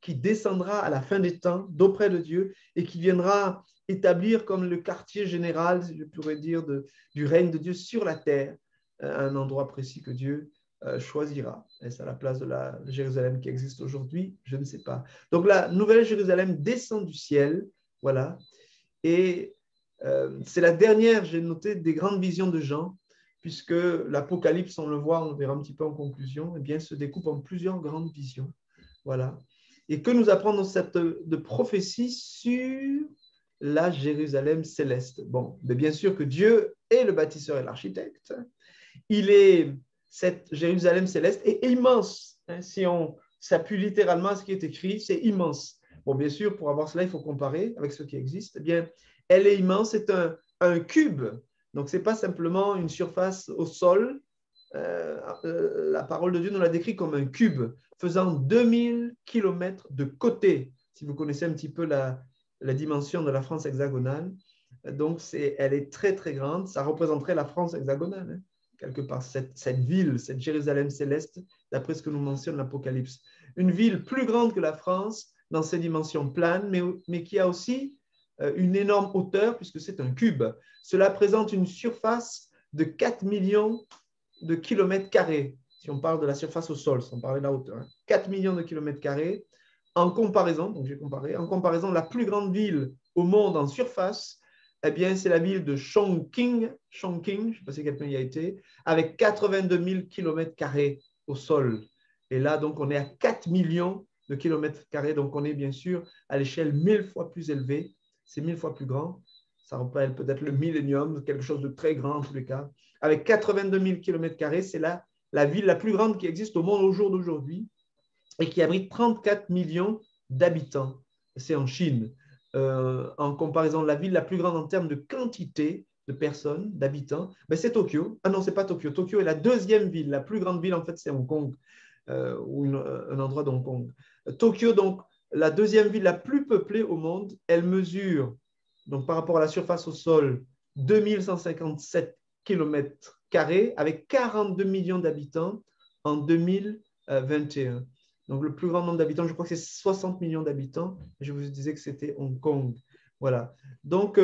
qui descendra à la fin des temps d'auprès de Dieu et qui viendra établir comme le quartier général, si je pourrais dire, du règne de Dieu sur la terre, un endroit précis que Dieu choisira. Est-ce à la place de la Jérusalem qui existe aujourd'hui? Je ne sais pas. Donc la nouvelle Jérusalem descend du ciel, voilà, et c'est la dernière, j'ai noté, des grandes visions de Jean, puisque l'Apocalypse, on le voit, on verra un petit peu en conclusion, eh bien, se découpe en plusieurs grandes visions, voilà. Et que nous apprend cette de prophétie sur la Jérusalem céleste? Bon, mais bien sûr que Dieu est le bâtisseur et l'architecte. Cette Jérusalem céleste est immense. Hein, si on s'appuie littéralement à ce qui est écrit, c'est immense. Bon, bien sûr, pour avoir cela, il faut comparer avec ce qui existe. Eh bien, elle est immense, c'est un cube. Donc, ce n'est pas simplement une surface au sol. La parole de Dieu nous l'a décrit comme un cube faisant 2000 km de côté. Si vous connaissez un petit peu la dimension de la France hexagonale, donc elle est très, très grande. Ça représenterait la France hexagonale, hein, quelque part, cette ville, cette Jérusalem céleste, d'après ce que nous mentionne l'Apocalypse. Une ville plus grande que la France dans ses dimensions planes, mais qui a aussi une énorme hauteur, puisque c'est un cube. Cela présente une surface de 4 millions de kilomètres carrés, si on parle de la surface au sol, si on parlait de la hauteur. 4 millions de kilomètres carrés. En comparaison, donc j'ai comparé, en comparaison, la plus grande ville au monde en surface, eh bien, c'est la ville de Chongqing, je ne sais pas si quelqu'un y a été, avec 82 000 kilomètres carrés au sol. Et là, donc, on est à 4 millions de kilomètres carrés, donc on est bien sûr à l'échelle 1000 fois plus élevée, c'est 1000 fois plus grand. Ça rappelle peut-être le millénium, quelque chose de très grand en tous les cas. Avec 82 000 kilomètres carrés, c'est la ville la plus grande qui existe au monde au jour d'aujourd'hui et qui abrite 34 millions d'habitants. C'est en Chine. En comparaison de la ville la plus grande en termes de quantité de personnes, d'habitants, ben c'est Tokyo. Ah non, c'est pas Tokyo. Tokyo est la deuxième ville. La plus grande ville, en fait, c'est Hong Kong, ou un endroit d'Hong Kong. Tokyo, donc, la deuxième ville la plus peuplée au monde, elle mesure, donc par rapport à la surface au sol, 2157 kilomètres carrés avec 42 millions d'habitants en 2021. Donc, le plus grand nombre d'habitants, je crois que c'est 60 millions d'habitants. Je vous disais que c'était Hong Kong. Voilà. Donc,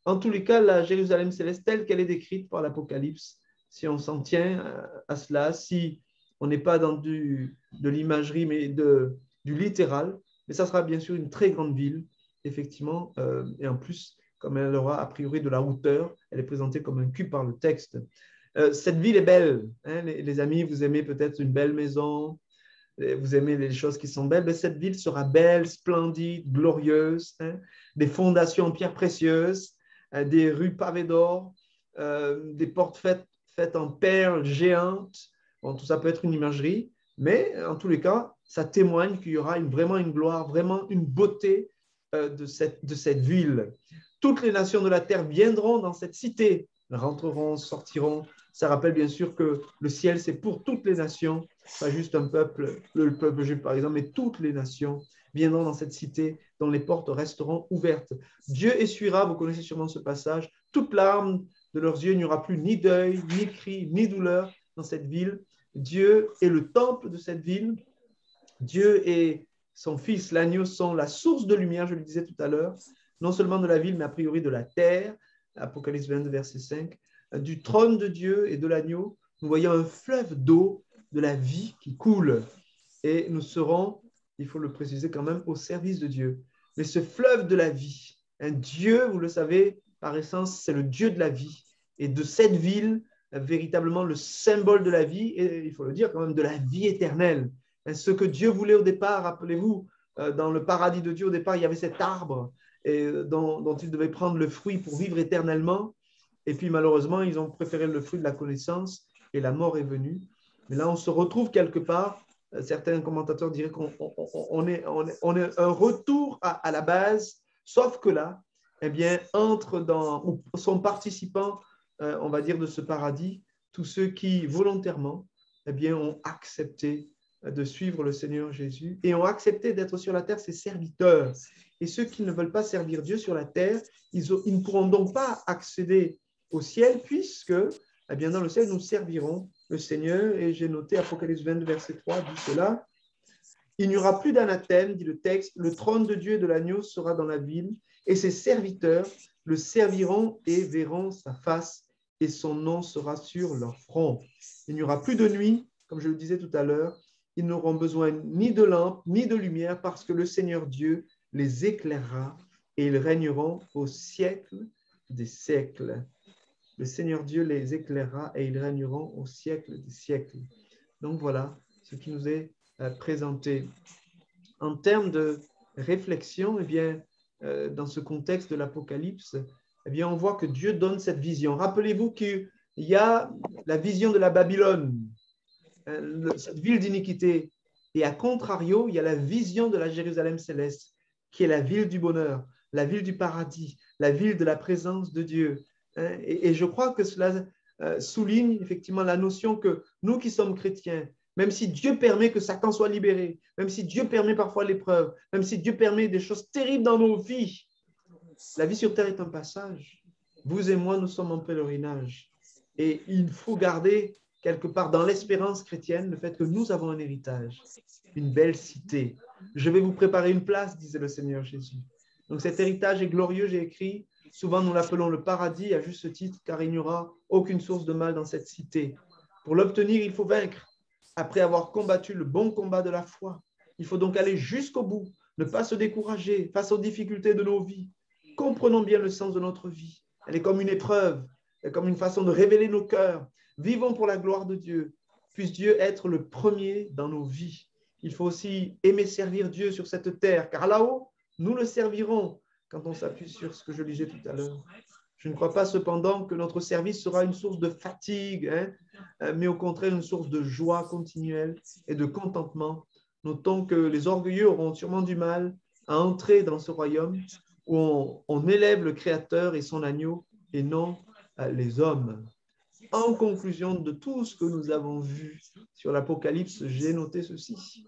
en tous les cas, la Jérusalem céleste, telle qu'elle est décrite par l'Apocalypse, si on s'en tient à cela, si on n'est pas dans de l'imagerie, mais du littéral, mais ça sera bien sûr une très grande ville, effectivement. Et en plus, comme elle aura a priori de la hauteur, elle est présentée comme un cube par le texte. Cette ville est belle. Hein, les amis, vous aimez peut-être une belle maison, vous aimez les choses qui sont belles, mais cette ville sera belle, splendide, glorieuse, hein, des fondations en pierres précieuses, des rues pavées d'or, des portes faites en perles géantes. Bon, tout ça peut être une imagerie, mais en tous les cas, ça témoigne qu'il y aura vraiment une gloire, vraiment une beauté de cette ville. Toutes les nations de la terre viendront dans cette cité, rentreront, sortiront. Ça rappelle bien sûr que le ciel, c'est pour toutes les nations, pas juste un peuple, le peuple juif par exemple, mais toutes les nations viendront dans cette cité dont les portes resteront ouvertes. Dieu essuiera, vous connaissez sûrement ce passage, toute larme de leurs yeux, il n'y aura plus ni deuil, ni cri, ni douleur dans cette ville. Dieu est le temple de cette ville. Dieu et son fils, l'agneau, sont la source de lumière, je le disais tout à l'heure, non seulement de la ville, mais a priori de la terre. Apocalypse 22, verset 5. Du trône de Dieu et de l'agneau, nous voyons un fleuve d'eau de la vie qui coule. Et nous serons, il faut le préciser quand même, au service de Dieu. Mais ce fleuve de la vie, un Dieu, vous le savez, par essence, c'est le Dieu de la vie. Et de cette ville, véritablement le symbole de la vie, et il faut le dire quand même, de la vie éternelle. Ce que Dieu voulait au départ, rappelez-vous, dans le paradis de Dieu, au départ, il y avait cet arbre dont il devait prendre le fruit pour vivre éternellement. Et puis malheureusement, ils ont préféré le fruit de la connaissance et la mort est venue. Mais là, on se retrouve quelque part. Certains commentateurs diraient qu'on est un retour à la base, sauf que là, eh bien, ou sont participants, on va dire, de ce paradis, tous ceux qui volontairement, eh bien, ont accepté de suivre le Seigneur Jésus et ont accepté d'être sur la terre ses serviteurs. Et ceux qui ne veulent pas servir Dieu sur la terre, ils ne pourront donc pas accéder au ciel, puisque, eh bien, dans le ciel, nous servirons le Seigneur. Et j'ai noté Apocalypse 22, verset 3, dit cela. Il n'y aura plus d'anathème, dit le texte, le trône de Dieu et de l'agneau sera dans la ville, et ses serviteurs le serviront et verront sa face, et son nom sera sur leur front. Il n'y aura plus de nuit, comme je le disais tout à l'heure, ils n'auront besoin ni de lampe, ni de lumière, parce que le Seigneur Dieu les éclairera et ils régneront au siècle des siècles. Le Seigneur Dieu les éclairera et ils régneront au siècle des siècles. Donc voilà ce qui nous est présenté. En termes de réflexion, eh bien, dans ce contexte de l'Apocalypse, eh bien, on voit que Dieu donne cette vision. Rappelez-vous qu'il y a la vision de la Babylone, cette ville d'iniquité, et à contrario, il y a la vision de la Jérusalem céleste, qui est la ville du bonheur, la ville du paradis, la ville de la présence de Dieu. Et je crois que cela souligne effectivement la notion que nous qui sommes chrétiens, même si Dieu permet que Satan soit libéré, même si Dieu permet parfois l'épreuve, même si Dieu permet des choses terribles dans nos vies, la vie sur terre est un passage. Vous et moi, nous sommes en pèlerinage. Et il faut garder quelque part dans l'espérance chrétienne le fait que nous avons un héritage, une belle cité. Je vais vous préparer une place, disait le Seigneur Jésus. Donc cet héritage est glorieux, j'ai écrit. Souvent, nous l'appelons le paradis à juste titre, car il n'y aura aucune source de mal dans cette cité. Pour l'obtenir, il faut vaincre. Après avoir combattu le bon combat de la foi, il faut donc aller jusqu'au bout, ne pas se décourager face aux difficultés de nos vies. Comprenons bien le sens de notre vie. Elle est comme une épreuve, elle est comme une façon de révéler nos cœurs. Vivons pour la gloire de Dieu. Puisse Dieu être le premier dans nos vies. Il faut aussi aimer servir Dieu sur cette terre, car là-haut, nous le servirons quand on s'appuie sur ce que je lisais tout à l'heure. Je ne crois pas cependant que notre service sera une source de fatigue, mais au contraire une source de joie continuelle et de contentement. Notons que les orgueilleux auront sûrement du mal à entrer dans ce royaume où on élève le Créateur et son agneau et non les hommes. En conclusion de tout ce que nous avons vu sur l'Apocalypse, j'ai noté ceci.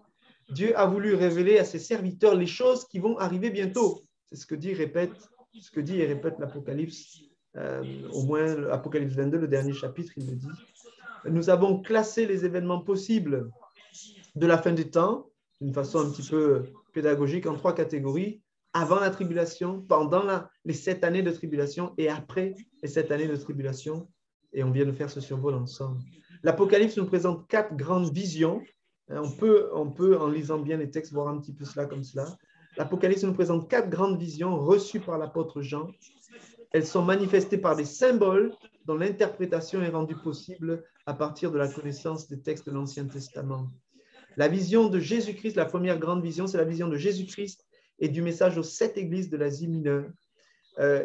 Dieu a voulu révéler à ses serviteurs les choses qui vont arriver bientôt. C'est ce que dit et répète l'Apocalypse, au moins l'Apocalypse 22, le dernier chapitre, il le dit. Nous avons classé les événements possibles de la fin du temps, d'une façon un petit peu pédagogique, en 3 catégories. Avant la tribulation, pendant les 7 années de tribulation et après les 7 années de tribulation. Et on vient de faire ce survol ensemble. L'Apocalypse nous présente 4 grandes visions. On peut, en lisant bien les textes, voir un petit peu cela comme cela. L'Apocalypse nous présente 4 grandes visions reçues par l'apôtre Jean. Elles sont manifestées par des symboles dont l'interprétation est rendue possible à partir de la connaissance des textes de l'Ancien Testament. La vision de Jésus-Christ, la première grande vision, c'est la vision de Jésus-Christ et du message aux 7 églises de l'Asie mineure.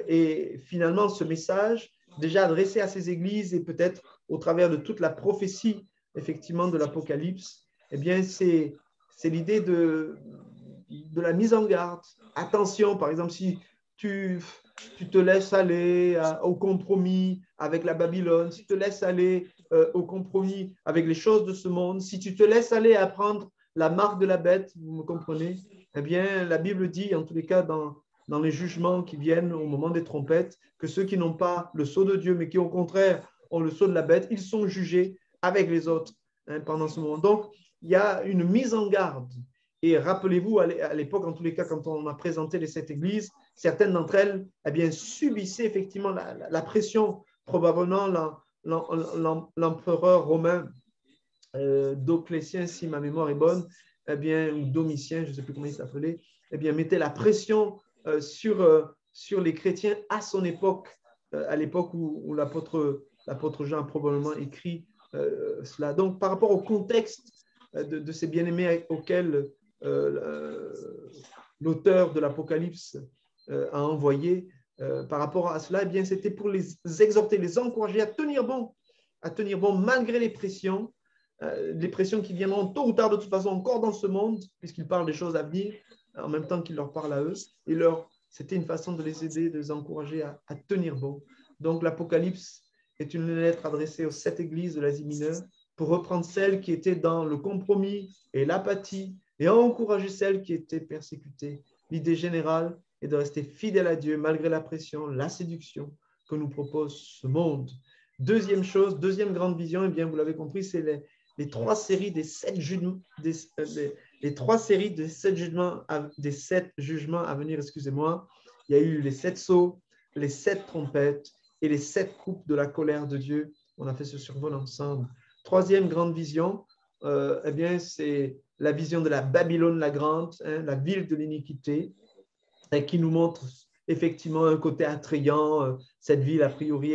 Et finalement, ce message, déjà adressé à ces églises et peut-être au travers de toute la prophétie, effectivement, de l'Apocalypse, eh bien, c'est l'idée de la mise en garde. Attention, par exemple, si tu te laisses aller au compromis avec la Babylone, si tu te laisses aller au compromis avec les choses de ce monde, si tu te laisses aller à prendre la marque de la bête, vous me comprenez, eh bien, la Bible dit, en tous les cas, dans les jugements qui viennent au moment des trompettes, que ceux qui n'ont pas le sceau de Dieu, mais qui au contraire ont le sceau de la bête, ils sont jugés avec les autres pendant ce moment. Donc, il y a une mise en garde. Et rappelez-vous, à l'époque, en tous les cas, quand on a présenté les 7 églises, certaines d'entre elles eh bien, subissaient effectivement la pression, probablement l'empereur romain Dioclétien, si ma mémoire est bonne, eh bien, ou Domitien, je ne sais plus comment il s'appelait, eh bien, mettait la pression sur les chrétiens à son époque, à l'époque où l'apôtre Jean a probablement écrit cela. Donc, par rapport au contexte de ces bien-aimés auxquels l'auteur de l'Apocalypse a envoyé, par rapport à cela, eh bien, c'était pour les exhorter, les encourager à tenir bon malgré les pressions qui viendront tôt ou tard de toute façon encore dans ce monde, puisqu'il parle des choses à venir, en même temps qu'il leur parle à eux. Et c'était une façon de les aider, de les encourager à tenir bon. Donc l'Apocalypse est une lettre adressée aux 7 églises de l'Asie mineure pour reprendre celles qui étaient dans le compromis et l'apathie et encourager celles qui étaient persécutées. L'idée générale est de rester fidèle à Dieu malgré la pression, la séduction que nous propose ce monde. Deuxième grande vision, eh bien, vous l'avez compris, c'est les 3 séries des 7 jugements, les 3 séries des 7 jugements à venir, excusez-moi. Il y a eu les 7 sceaux, les 7 trompettes et les 7 coupes de la colère de Dieu. On a fait ce survol ensemble. 3e grande vision, eh bien, c'est la vision de la Babylone la Grande, hein, la ville de l'iniquité, qui nous montre effectivement un côté attrayant. Cette ville, a priori,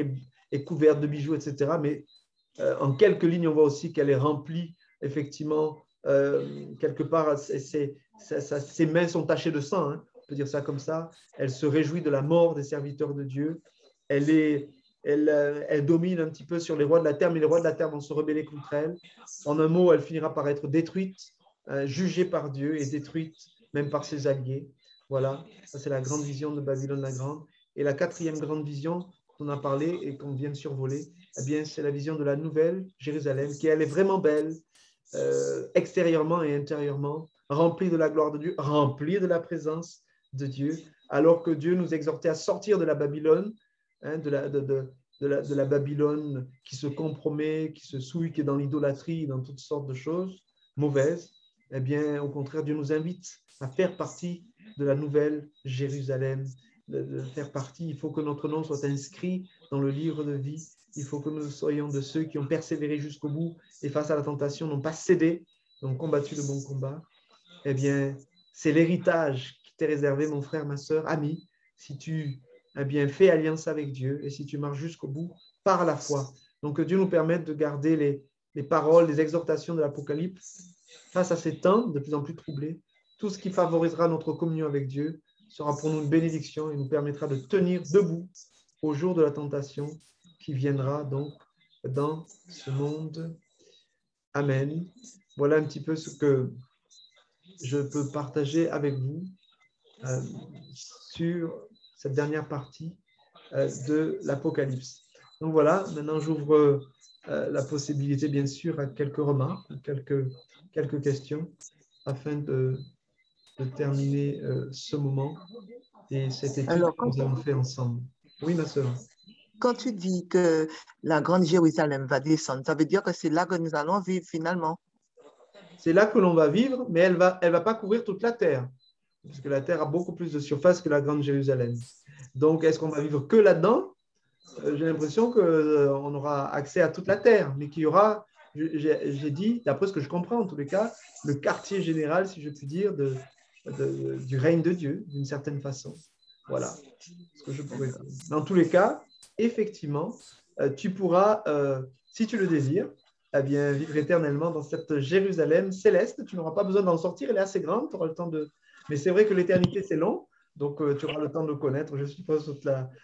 est couverte de bijoux, etc. Mais en quelques lignes, on voit aussi qu'elle est remplie, effectivement, quelque part, ses mains sont tachées de sang, hein, on peut dire ça comme ça. Elle se réjouit de la mort des serviteurs de Dieu. Elle domine un petit peu sur les rois de la terre, mais les rois de la terre vont se rebeller contre elle. En un mot, elle finira par être détruite, jugée par Dieu et détruite même par ses alliés. Voilà, ça c'est la grande vision de Babylone la Grande. Et la quatrième grande vision dont on a parlé et qu'on vient de survoler, eh bien, c'est la vision de la nouvelle Jérusalem, qui elle est vraiment belle, extérieurement et intérieurement, remplie de la gloire de Dieu, remplie de la présence de Dieu, alors que Dieu nous exhortait à sortir de la Babylone, hein, de la Babylone qui se compromet, qui se souille, qui est dans l'idolâtrie, dans toutes sortes de choses mauvaises. Eh bien, au contraire, Dieu nous invite à faire partie de la nouvelle Jérusalem, de faire partie. Il faut que notre nom soit inscrit dans le livre de vie. Il faut que nous soyons de ceux qui ont persévéré jusqu'au bout et face à la tentation n'ont pas cédé, n'ont combattu le bon combat. Eh bien, c'est l'héritage qui t'est réservé, mon frère, ma sœur, ami, si tu fais alliance avec Dieu et si tu marches jusqu'au bout par la foi. Donc, que Dieu nous permette de garder les paroles, les exhortations de l'Apocalypse face à ces temps de plus en plus troublés. Tout ce qui favorisera notre communion avec Dieu sera pour nous une bénédiction et nous permettra de tenir debout au jour de la tentation qui viendra donc dans ce monde. Amen. Voilà un petit peu ce que je peux partager avec vous sur cette dernière partie de l'Apocalypse. Donc voilà, maintenant j'ouvre la possibilité bien sûr à quelques remarques, quelques questions afin de terminer ce moment et cette étude Alors, que nous avons fait ensemble. Oui, ma sœur. quand tu dis que la grande Jérusalem va descendre, ça veut dire que c'est là que nous allons vivre finalement. C'est là que l'on va vivre, mais elle va pas couvrir toute la terre, parce que la terre a beaucoup plus de surface que la grande Jérusalem. Donc, est-ce qu'on va vivre que là-dedans? J'ai l'impression qu'on aura accès à toute la terre, mais qu'il y aura, j'ai dit, d'après ce que je comprends en tous les cas, le quartier général, si je puis dire, du règne de Dieu, d'une certaine façon. Voilà ce que je pourrais dire. Dans tous les cas, effectivement, tu pourras, si tu le désires, eh bien, vivre éternellement dans cette Jérusalem céleste. Tu n'auras pas besoin d'en sortir, elle est assez grande, tu auras le temps de... Mais c'est vrai que l'éternité, c'est long, donc tu auras le temps de connaître, je suppose,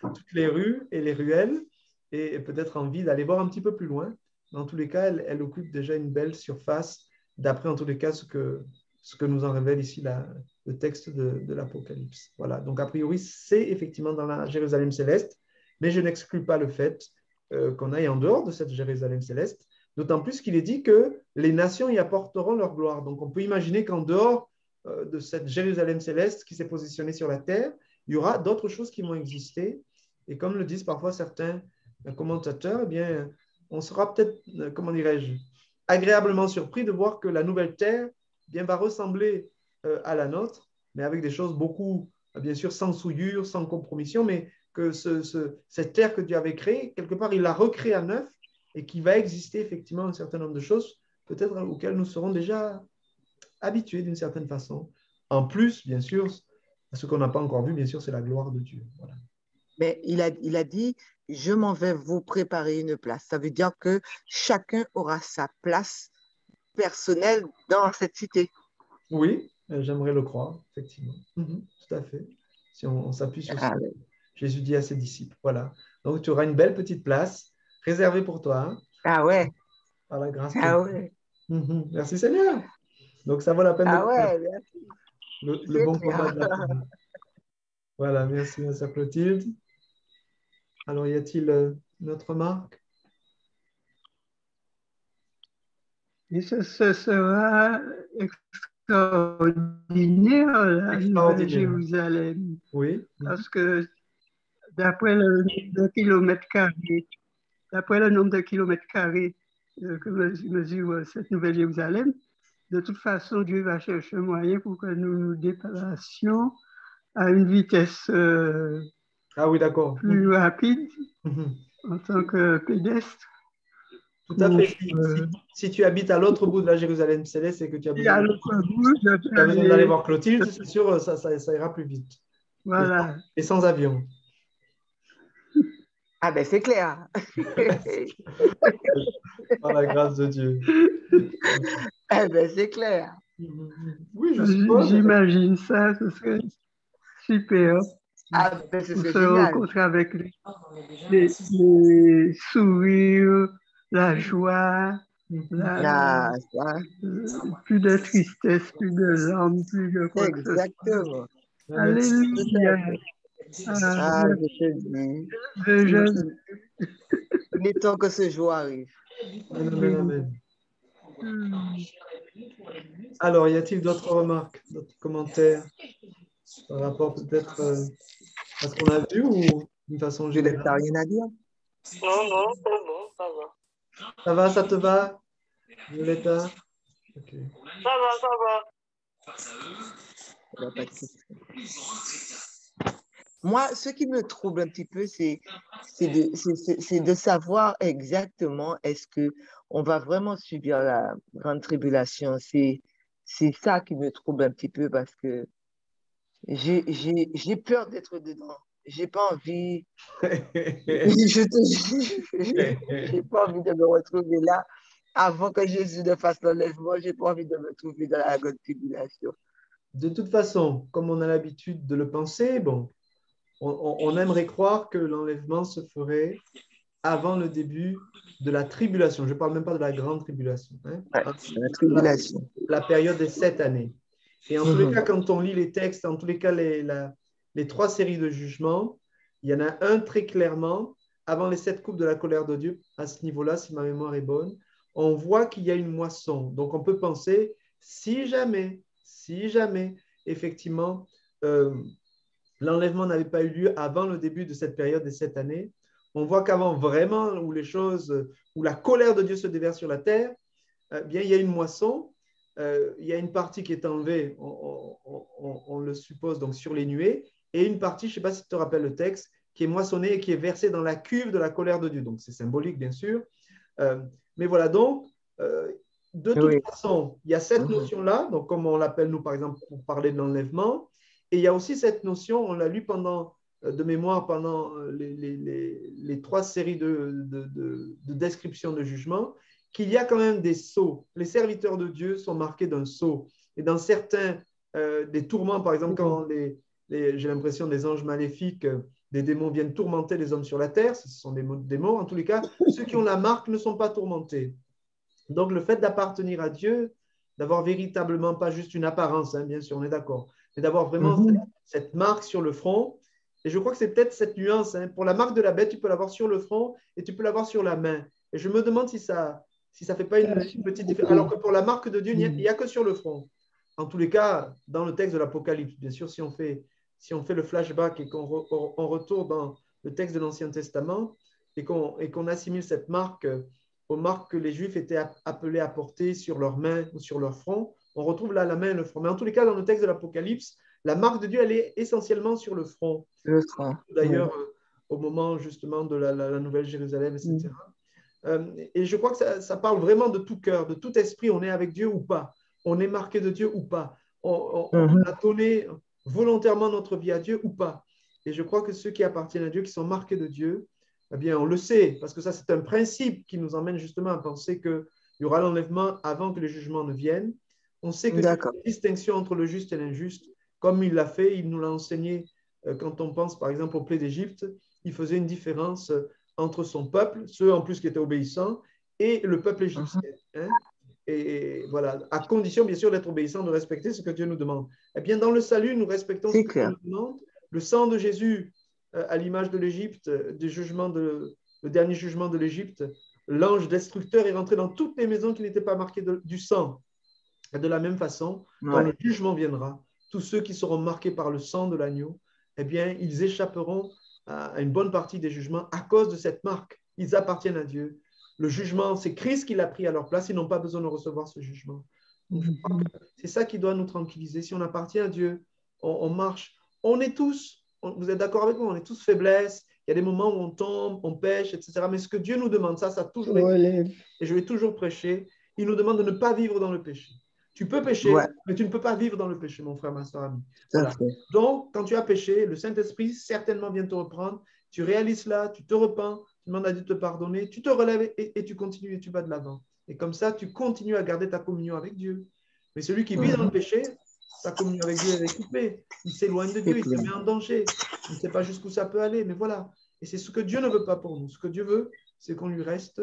toutes les rues et les ruelles, et peut-être envie d'aller voir un petit peu plus loin. Dans tous les cas, elle occupe déjà une belle surface, d'après en tous les cas ce que nous en révèle ici le texte de l'Apocalypse. Voilà, donc a priori, c'est effectivement dans la Jérusalem céleste, mais je n'exclus pas le fait qu'on aille en dehors de cette Jérusalem céleste, d'autant plus qu'il est dit que les nations y apporteront leur gloire. Donc on peut imaginer qu'en dehors de cette Jérusalem céleste qui s'est positionnée sur la terre, il y aura d'autres choses qui vont exister. Et comme le disent parfois certains commentateurs, eh bien, on sera peut-être, comment dirais-je, agréablement surpris de voir que la nouvelle terre bien, va ressembler à la nôtre, mais avec des choses beaucoup, bien sûr, sans souillure, sans compromission, mais que cette terre que Dieu avait créée, quelque part, il l'a recréée à neuf et qui va exister effectivement un certain nombre de choses, peut-être auxquelles nous serons déjà habitués d'une certaine façon. En plus, bien sûr, ce qu'on n'a pas encore vu, bien sûr, c'est la gloire de Dieu. Voilà. Mais il a dit, je m'en vais vous préparer une place. Ça veut dire que chacun aura sa place personnelle dans cette cité. Oui, j'aimerais le croire, effectivement. Tout à fait. Si on s'appuie sur ce que Jésus dit à ses disciples. Voilà. Donc, tu auras une belle petite place réservée pour toi. Hein, ah ouais. par la grâce de Ah Dieu. ouais. Merci Seigneur. Donc, ça vaut la peine de ouais, merci. le bon combat de la foi. Voilà, merci, ma sœur Clotilde. Alors, y a-t-il une autre remarque? Et ce sera extraordinaire, la nouvelle Jérusalem. Oui. Parce que d'après le nombre de kilomètres carrés, que mesure cette nouvelle Jérusalem, de toute façon, Dieu va chercher un moyen pour que nous nous déplacions à une vitesse ah oui, d'accord. plus rapide en tant que pédestre. Tout à fait. euh, Si tu habites à l'autre bout de la Jérusalem céleste, c'est que tu as et à besoin, l'autre bout, je tu as peux besoin d'aller aller, voir Clotilde, c'est sûr, ça ira plus vite. voilà. Et sans avion. Ah ben c'est clair. Par la grâce de Dieu. Eh ben c'est clair. Oui, je suppose. J'imagine ça, ce serait super Ah ben ce pour serait se génial. rencontrer avec les sourires, la joie, la, Ah, ça, plus de tristesse, plus de larmes, plus de quoi que ce soit. exactement. Amen. Tout à Alléluia. fait. Ah, Ah, je te dis. je- Il est temps que ce jour arrive. Amen, amen. je- Alors, y a-t-il d'autres remarques, d'autres commentaires par rapport peut-être à ce qu'on a vu ou d'une façon Juliette, t'as générale? rien à dire? Non, non, c'est bon, ça va. Ça va, ça te va, Violetta? Ok. Ça va, ça va. Il y a pas de question. Moi, ce qui me trouble un petit peu, c'est de savoir exactement est-ce que on va vraiment subir la grande tribulation. C'est ça qui me trouble un petit peu parce que j'ai peur d'être dedans. J'ai pas envie, je te jure, j'ai pas envie de me retrouver là avant que Jésus ne fasse l'enlèvement. J'ai pas envie de me trouver dans la grande tribulation. De toute façon, comme on a l'habitude de le penser, bon, on aimerait croire que l'enlèvement se ferait avant le début de la tribulation. Je ne parle même pas de la grande tribulation. Hein. Ouais, la tribulation. La période des 7 années. Et en tous les cas, quand on lit les textes, en tous les cas, les 3 séries de jugements, il y en a un très clairement, avant les 7 coupes de la colère de Dieu, à ce niveau-là, si ma mémoire est bonne, on voit qu'il y a une moisson. Donc, on peut penser, si jamais, effectivement, l'enlèvement n'avait pas eu lieu avant le début de cette période des 7 années, on voit qu'avant vraiment, où la colère de Dieu se déverse sur la terre, bien, il y a une moisson, il y a une partie qui est enlevée, on le suppose, donc sur les nuées, et une partie, je ne sais pas si tu te rappelles le texte, qui est moissonnée et qui est versée dans la cuve de la colère de Dieu. Donc, c'est symbolique, bien sûr. Mais voilà, donc, de toute Oui. façon, il y a cette notion-là, donc comme on l'appelle, nous, par exemple, pour parler de l'enlèvement, et il y a aussi cette notion, on l'a lu de mémoire pendant les 3 séries de descriptions de jugement, qu'il y a quand même des sceaux. Les serviteurs de Dieu sont marqués d'un sceau. Et dans certains des tourments, par exemple, quand j'ai l'impression des anges maléfiques, des démons viennent tourmenter les hommes sur la terre, ce sont des démons, en tous les cas, ceux qui ont la marque ne sont pas tourmentés. Donc, le fait d'appartenir à Dieu, d'avoir véritablement pas juste une apparence, hein, bien sûr, on est d'accord, mais d'avoir vraiment cette marque sur le front. Et je crois que c'est peut-être cette nuance. Hein. Pour la marque de la bête, tu peux l'avoir sur le front et tu peux l'avoir sur la main. Et je me demande si ça fait pas une petite différence. Alors que pour la marque de Dieu, il n'y a que sur le front. En tous les cas, dans le texte de l'Apocalypse, bien sûr, si on fait le flashback et qu'on retourne dans le texte de l'Ancien Testament et qu'on assimile cette marque aux marques que les Juifs étaient appelés à porter sur leurs mains ou sur leur front, on retrouve là la main et le front. Mais en tous les cas, dans le texte de l'Apocalypse, la marque de Dieu, elle est essentiellement sur le front. Le front. D'ailleurs, au moment justement de la Nouvelle Jérusalem, etc. Et je crois que ça parle vraiment de tout cœur, de tout esprit. On est avec Dieu ou pas? On est marqué de Dieu ou pas? On a donné volontairement notre vie à Dieu ou pas? Et je crois que ceux qui appartiennent à Dieu, qui sont marqués de Dieu, eh bien, on le sait, parce que ça, c'est un principe qui nous emmène justement à penser qu'il y aura l'enlèvement avant que les jugements ne viennent. On sait que Dieu fait une distinction entre le juste et l'injuste. Comme il l'a fait, il nous l'a enseigné quand on pense par exemple au plaie d'Égypte. Il faisait une différence entre son peuple, ceux en plus qui étaient obéissants, et le peuple égyptien. Hein? Et voilà, à condition bien sûr d'être obéissant, de respecter ce que Dieu nous demande. Eh bien, dans le salut, nous respectons ce que Dieu nous demande. Le sang de Jésus, à l'image de l'Égypte, le dernier jugement de l'Égypte, l'ange destructeur est rentré dans toutes les maisons qui n'étaient pas marquées du sang. Et de la même façon, quand le jugement viendra, tous ceux qui seront marqués par le sang de l'agneau, eh bien, ils échapperont à une bonne partie des jugements à cause de cette marque. Ils appartiennent à Dieu. Le jugement, c'est Christ qui l'a pris à leur place. Ils n'ont pas besoin de recevoir ce jugement. Donc, je crois que c'est ça qui doit nous tranquilliser. Si on appartient à Dieu, on marche. On est tous vous êtes d'accord avec moi, on est tous faiblesses. Il y a des moments où on tombe, on pêche, etc. Mais ce que Dieu nous demande, ça a toujours été, et je l'ai toujours prêché, il nous demande de ne pas vivre dans le péché. Tu peux pécher, mais tu ne peux pas vivre dans le péché, mon frère, ma soeur, ami. Voilà. Donc, quand tu as péché, le Saint-Esprit certainement vient te reprendre. Tu réalises cela, tu te repens, tu demandes à Dieu de te pardonner, tu te relèves et tu continues et tu vas de l'avant. Et comme ça, tu continues à garder ta communion avec Dieu. Mais celui qui vit dans le péché, sa communion avec Dieu est coupée. Il s'éloigne de Dieu, il se met en danger. Il ne sait pas jusqu'où ça peut aller, mais voilà. Et c'est ce que Dieu ne veut pas pour nous. Ce que Dieu veut, c'est qu'on lui reste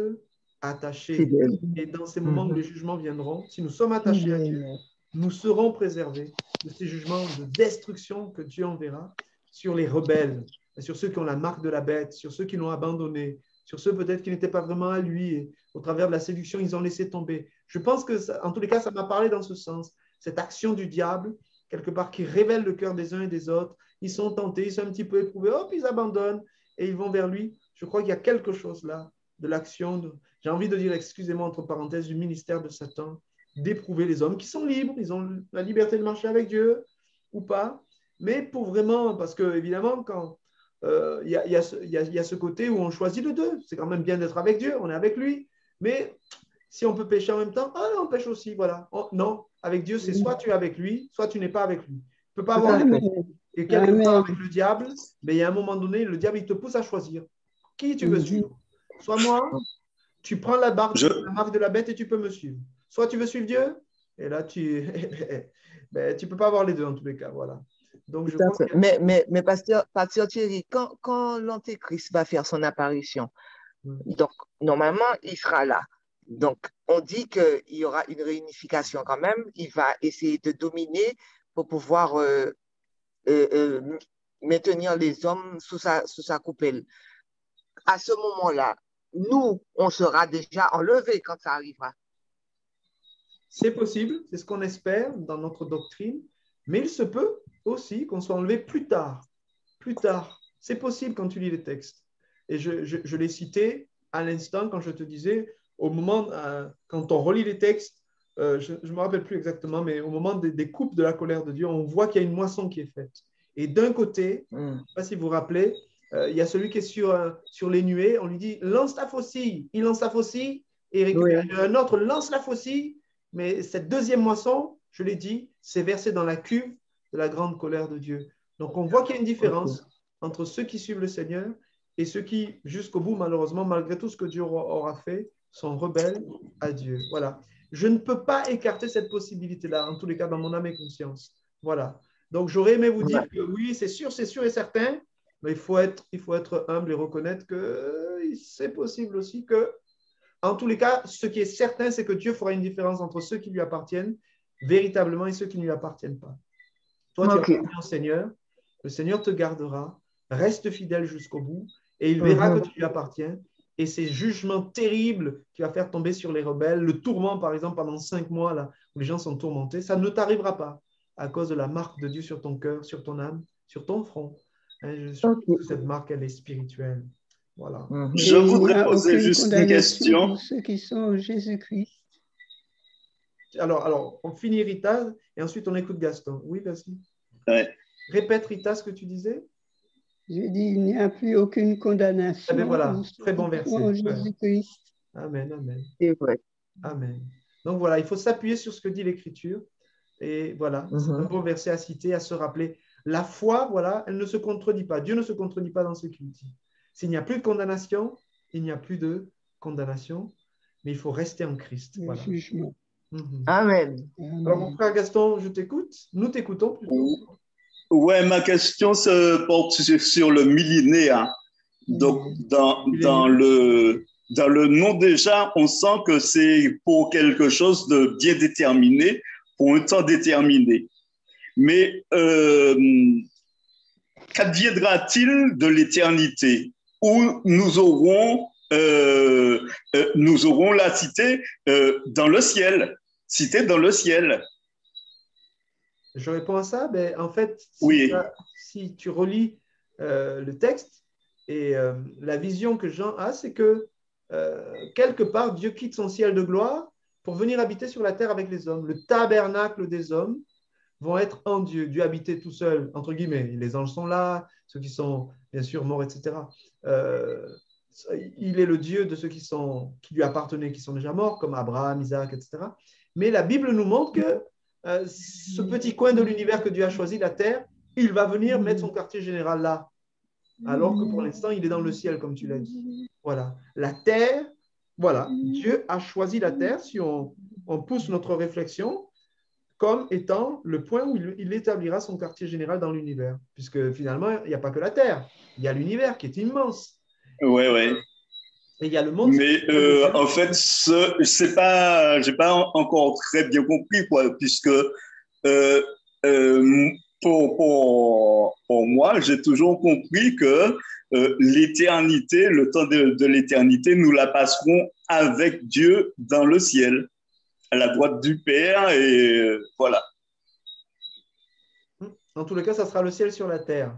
attaché. Et dans ces moments où les jugements viendront, si nous sommes attachés à Dieu, nous serons préservés de ces jugements de destruction que Dieu enverra sur les rebelles, sur ceux qui ont la marque de la bête, sur ceux qui l'ont abandonné, sur ceux peut-être qui n'étaient pas vraiment à lui. Et au travers de la séduction, ils ont laissé tomber. Je pense que, en tous les cas, ça m'a parlé dans ce sens. Cette action du diable, quelque part, qui révèle le cœur des uns et des autres. Ils sont tentés, ils sont un petit peu éprouvés, hop, ils abandonnent et ils vont vers lui. Je crois qu'il y a quelque chose là de l'action, j'ai envie de dire, excusez-moi, entre parenthèses, du ministère de Satan, d'éprouver les hommes qui sont libres, ils ont la liberté de marcher avec Dieu ou pas, mais pour vraiment, parce que évidemment, quand il y a ce côté où on choisit de deux, c'est quand même bien d'être avec Dieu, on est avec lui, mais si on peut pécher en même temps, on pêche aussi, voilà. Non, avec Dieu, c'est soit tu es avec lui, soit tu n'es pas avec lui. Tu ne peux pas avoir les deux. Et quelque part avec le diable, mais il y a un moment donné, le diable, il te pousse à choisir qui tu veux suivre. Soit moi, tu prends la marque de la bête et tu peux me suivre. Soit tu veux suivre Dieu, et là, tu ne peux pas avoir les deux en tous les cas. Voilà. Donc, je crois que... Mais pasteur Thierry, quand l'Antéchrist va faire son apparition, donc normalement, il sera là. Donc, on dit qu'il y aura une réunification quand même. Il va essayer de dominer pour pouvoir maintenir les hommes sous sa coupelle. À ce moment-là, nous, on sera déjà enlevés quand ça arrivera. C'est possible, c'est ce qu'on espère dans notre doctrine, mais il se peut aussi qu'on soit enlevé plus tard. Plus tard, c'est possible quand tu lis les textes. Et je l'ai cité à l'instant quand je te disais, au moment, quand on relit les textes, je ne me rappelle plus exactement, mais au moment des coupes de la colère de Dieu, on voit qu'il y a une moisson qui est faite. Et d'un côté, je ne sais pas si vous vous rappelez, il y a celui qui est sur les nuées, on lui dit « lance la faucille ». Il lance la faucille et récupère. Oui. Un autre lance la faucille, mais cette deuxième moisson, je l'ai dit, c'est versé dans la cuve de la grande colère de Dieu. Donc, on voit qu'il y a une différence entre ceux qui suivent le Seigneur et ceux qui, jusqu'au bout, malheureusement, malgré tout ce que Dieu aura fait, sont rebelles à Dieu. Voilà. Je ne peux pas écarter cette possibilité-là, en tous les cas, dans mon âme et conscience. Voilà. Donc, j'aurais aimé vous dire que oui, c'est sûr et certain, mais il faut être humble et reconnaître que c'est possible aussi que, en tous les cas, ce qui est certain, c'est que Dieu fera une différence entre ceux qui lui appartiennent véritablement et ceux qui ne lui appartiennent pas. Toi, tu appartiens au Seigneur, le Seigneur te gardera, reste fidèle jusqu'au bout, et il verra que tu lui appartiens. Et ces jugements terribles qui va faire tomber sur les rebelles, le tourment, par exemple, pendant 5 mois, là, où les gens sont tourmentés, ça ne t'arrivera pas à cause de la marque de Dieu sur ton cœur, sur ton âme, sur ton front. Cette marque, elle est spirituelle. Voilà. Je voudrais poser juste une question. Pour ceux qui sont en Jésus-Christ. Alors, on finit Rita et ensuite on écoute Gaston. Oui, vas-y. Ouais. Répète, Rita, ce que tu disais. Je dis, il n'y a plus aucune condamnation. Eh bien, voilà, très bon verset. En Jésus-Christ. Amen, amen. C'est vrai. Amen. Donc voilà, il faut s'appuyer sur ce que dit l'Écriture. Et voilà, c'est un bon verset à citer, à se rappeler. La foi, voilà, elle ne se contredit pas. Dieu ne se contredit pas dans ce qu'il dit. S'il n'y a plus de condamnation, il n'y a plus de condamnation, mais il faut rester en Christ. Voilà. Amen. Alors, mon frère Gaston, je t'écoute. Nous t'écoutons plutôt. Ouais, ma question se porte sur le millénaire. Donc, dans le nom déjà, on sent que c'est pour quelque chose de bien déterminé, pour un temps déterminé. Mais qu'adviendra-t-il de l'éternité où nous aurons la cité dans le ciel, cité dans le ciel? Je réponds à ça. Ben, en fait, si tu relis le texte et la vision que Jean a, c'est que quelque part, Dieu quitte son ciel de gloire pour venir habiter sur la terre avec les hommes. Le tabernacle des hommes vont être en Dieu. Dieu habitait tout seul, entre guillemets. Les anges sont là, ceux qui sont bien sûr morts, etc. Il est le Dieu de ceux qui lui appartenaient, qui sont déjà morts, comme Abraham, Isaac, etc. Mais la Bible nous montre que ce petit coin de l'univers que Dieu a choisi, la terre, il va venir mettre son quartier général là, alors que pour l'instant, il est dans le ciel, comme tu l'as dit. Voilà. La terre, voilà, Dieu a choisi la terre, si on pousse notre réflexion, comme étant le point où il établira son quartier général dans l'univers. Puisque finalement, il n'y a pas que la terre, il y a l'univers qui est immense. Oui, oui. Et il y a le monde. Mais en fait, j'ai pas encore très bien compris, quoi, puisque pour moi, j'ai toujours compris que l'éternité, le temps de l'éternité, nous la passerons avec Dieu dans le ciel, à la droite du Père, et voilà. En tous les cas, ça sera le ciel sur la terre,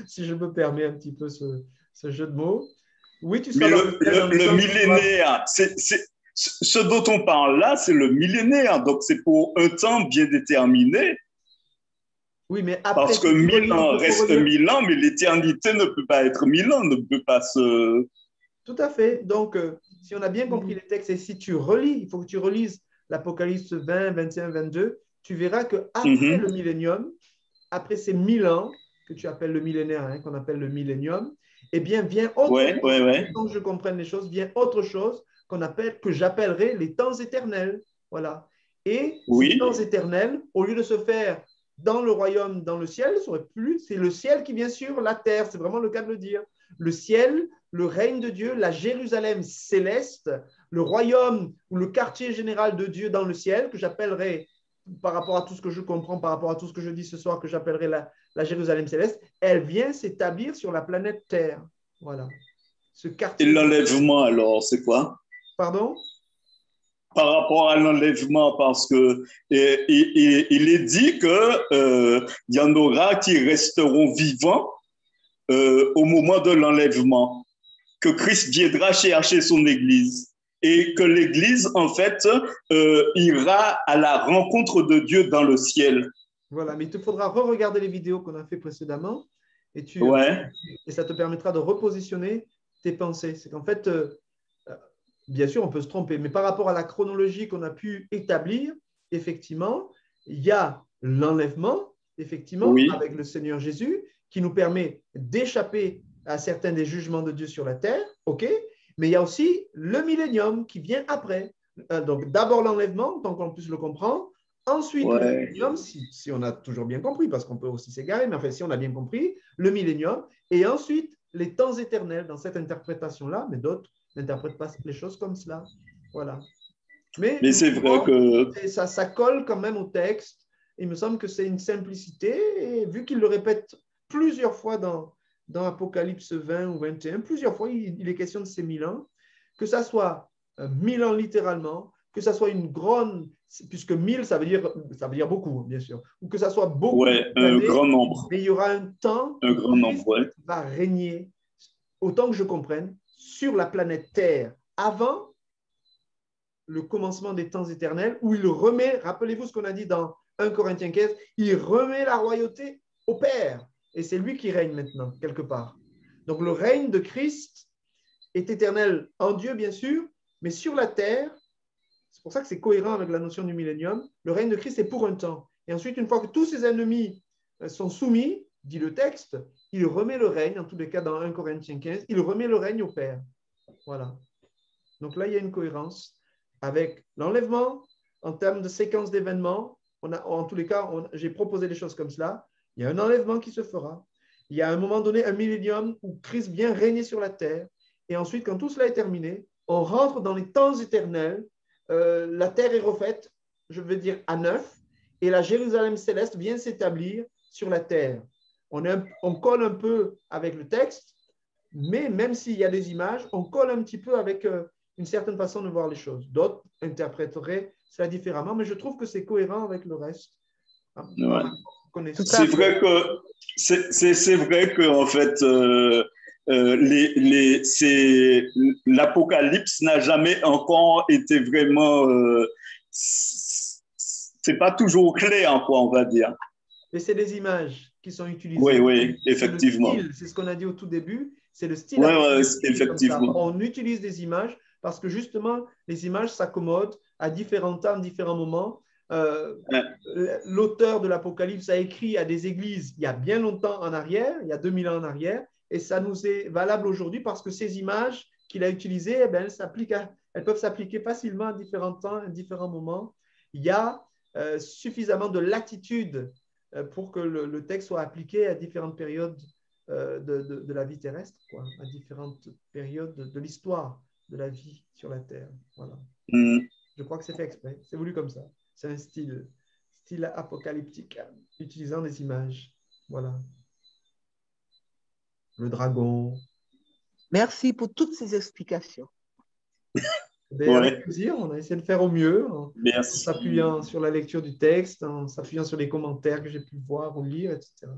si je me permets un petit peu ce jeu de mots. Oui, tu seras le millénaire, ce dont on parle là, c'est le millénaire, donc c'est pour un temps bien déterminé. Oui, mais après, parce que 1000 ans reste 1000 ans, mais l'éternité ne peut pas être 1000 ans, ne peut pas se... Tout à fait. Donc, si on a bien compris les textes, et si tu relis, il faut que tu relises l'Apocalypse 20, 21, 22, tu verras qu'après le millénium, après ces 1000 ans, que tu appelles le millénaire, hein, qu'on appelle le millénium, eh bien, vient autre chose, quand je comprenne les choses, vient autre chose que j'appellerai les temps éternels. Voilà. Et ces temps éternels, au lieu de se faire dans le royaume, dans le ciel, c'est le ciel qui vient sur la terre. C'est vraiment le cas de le dire. Le ciel, le règne de Dieu, la Jérusalem céleste, le royaume ou le quartier général de Dieu dans le ciel, que j'appellerai, par rapport à tout ce que je comprends, par rapport à tout ce que je dis ce soir, que j'appellerai la Jérusalem céleste, elle vient s'établir sur la planète Terre. Voilà. Ce quartier. Et l'enlèvement, alors, c'est quoi? Pardon? Par rapport à l'enlèvement, parce que il est dit que y en aura qui resteront vivants au moment de l'enlèvement, que Christ viendra chercher son Église et que l'Église, en fait, ira à la rencontre de Dieu dans le ciel. Voilà, mais il te faudra re-regarder les vidéos qu'on a fait précédemment et ça te permettra de repositionner tes pensées. C'est qu'en fait, bien sûr, on peut se tromper, mais par rapport à la chronologie qu'on a pu établir, effectivement, il y a l'enlèvement, effectivement, avec le Seigneur Jésus, qui nous permet d'échapper à certains des jugements de Dieu sur la terre, ok, mais il y a aussi le millénium qui vient après. Donc, d'abord l'enlèvement, tant qu'on puisse le comprendre, ensuite le millénium, si on a toujours bien compris, parce qu'on peut aussi s'égarer, mais enfin, si on a bien compris, le millénium, et ensuite les temps éternels dans cette interprétation-là, mais d'autres n'interprètent pas les choses comme cela. Voilà. Mais c'est vrai que... Ça colle quand même au texte. Il me semble que c'est une simplicité, et vu qu'il le répète plusieurs fois dans Apocalypse 20 ou 21, plusieurs fois, il est question de ces 1000 ans, que ça soit 1000 ans littéralement, que ça soit une grande, puisque 1000, ça veut dire beaucoup, bien sûr, ou que ça soit beaucoup un grand nombre. Mais il y aura un temps un grand nombre, qui va régner, autant que je comprenne, sur la planète Terre, avant le commencement des temps éternels, où il remet, rappelez-vous ce qu'on a dit dans 1 Corinthiens 15, il remet la royauté au Père. Et c'est lui qui règne maintenant, quelque part. Donc le règne de Christ est éternel en Dieu, bien sûr, mais sur la terre, c'est pour ça que c'est cohérent avec la notion du millénium, le règne de Christ est pour un temps. Et ensuite, une fois que tous ses ennemis sont soumis, dit le texte, il remet le règne, en tous les cas dans 1 Corinthiens 15, il remet le règne au Père. Voilà. Donc là, il y a une cohérence avec l'enlèvement, en termes de séquence d'événements. En tous les cas, j'ai proposé des choses comme cela. Il y a un enlèvement qui se fera. Il y a à un moment donné un millénium où Christ vient régner sur la terre. Et ensuite, quand tout cela est terminé, on rentre dans les temps éternels. La terre est refaite, je veux dire, à neuf. Et la Jérusalem céleste vient s'établir sur la terre. On colle un peu avec le texte, mais même s'il y a des images, on colle un petit peu avec une certaine façon de voir les choses. D'autres interpréteraient cela différemment, mais je trouve que c'est cohérent avec le reste. C'est vrai que en fait, l'Apocalypse n'a jamais encore été vraiment c'est pas toujours clair, quoi, on va dire. Mais c'est des images qui sont utilisées. Oui, oui, effectivement. C'est ce qu'on a dit au tout début, c'est le style. Oui, effectivement. On utilise des images parce que justement, les images s'accommodent à différents temps, différents moments. L'auteur de l'Apocalypse a écrit à des églises il y a bien longtemps en arrière, il y a 2000 ans en arrière, et ça nous est valable aujourd'hui parce que ces images qu'il a utilisées, eh bien, elles peuvent s'appliquer facilement à différents temps, à différents moments. Il y a suffisamment de latitude pour que le texte soit appliqué à différentes périodes de la vie terrestre, quoi, à différentes périodes de l'histoire de la vie sur la Terre. Voilà. Je crois que c'est fait exprès, c'est voulu comme ça. C'est un style apocalyptique, utilisant des images. Voilà. Le dragon. Merci pour toutes ces explications. Avec plaisir, on a essayé de faire au mieux, en Merci. s'appuyant sur la lecture du texte, en s'appuyant sur les commentaires que j'ai pu voir ou lire, etc.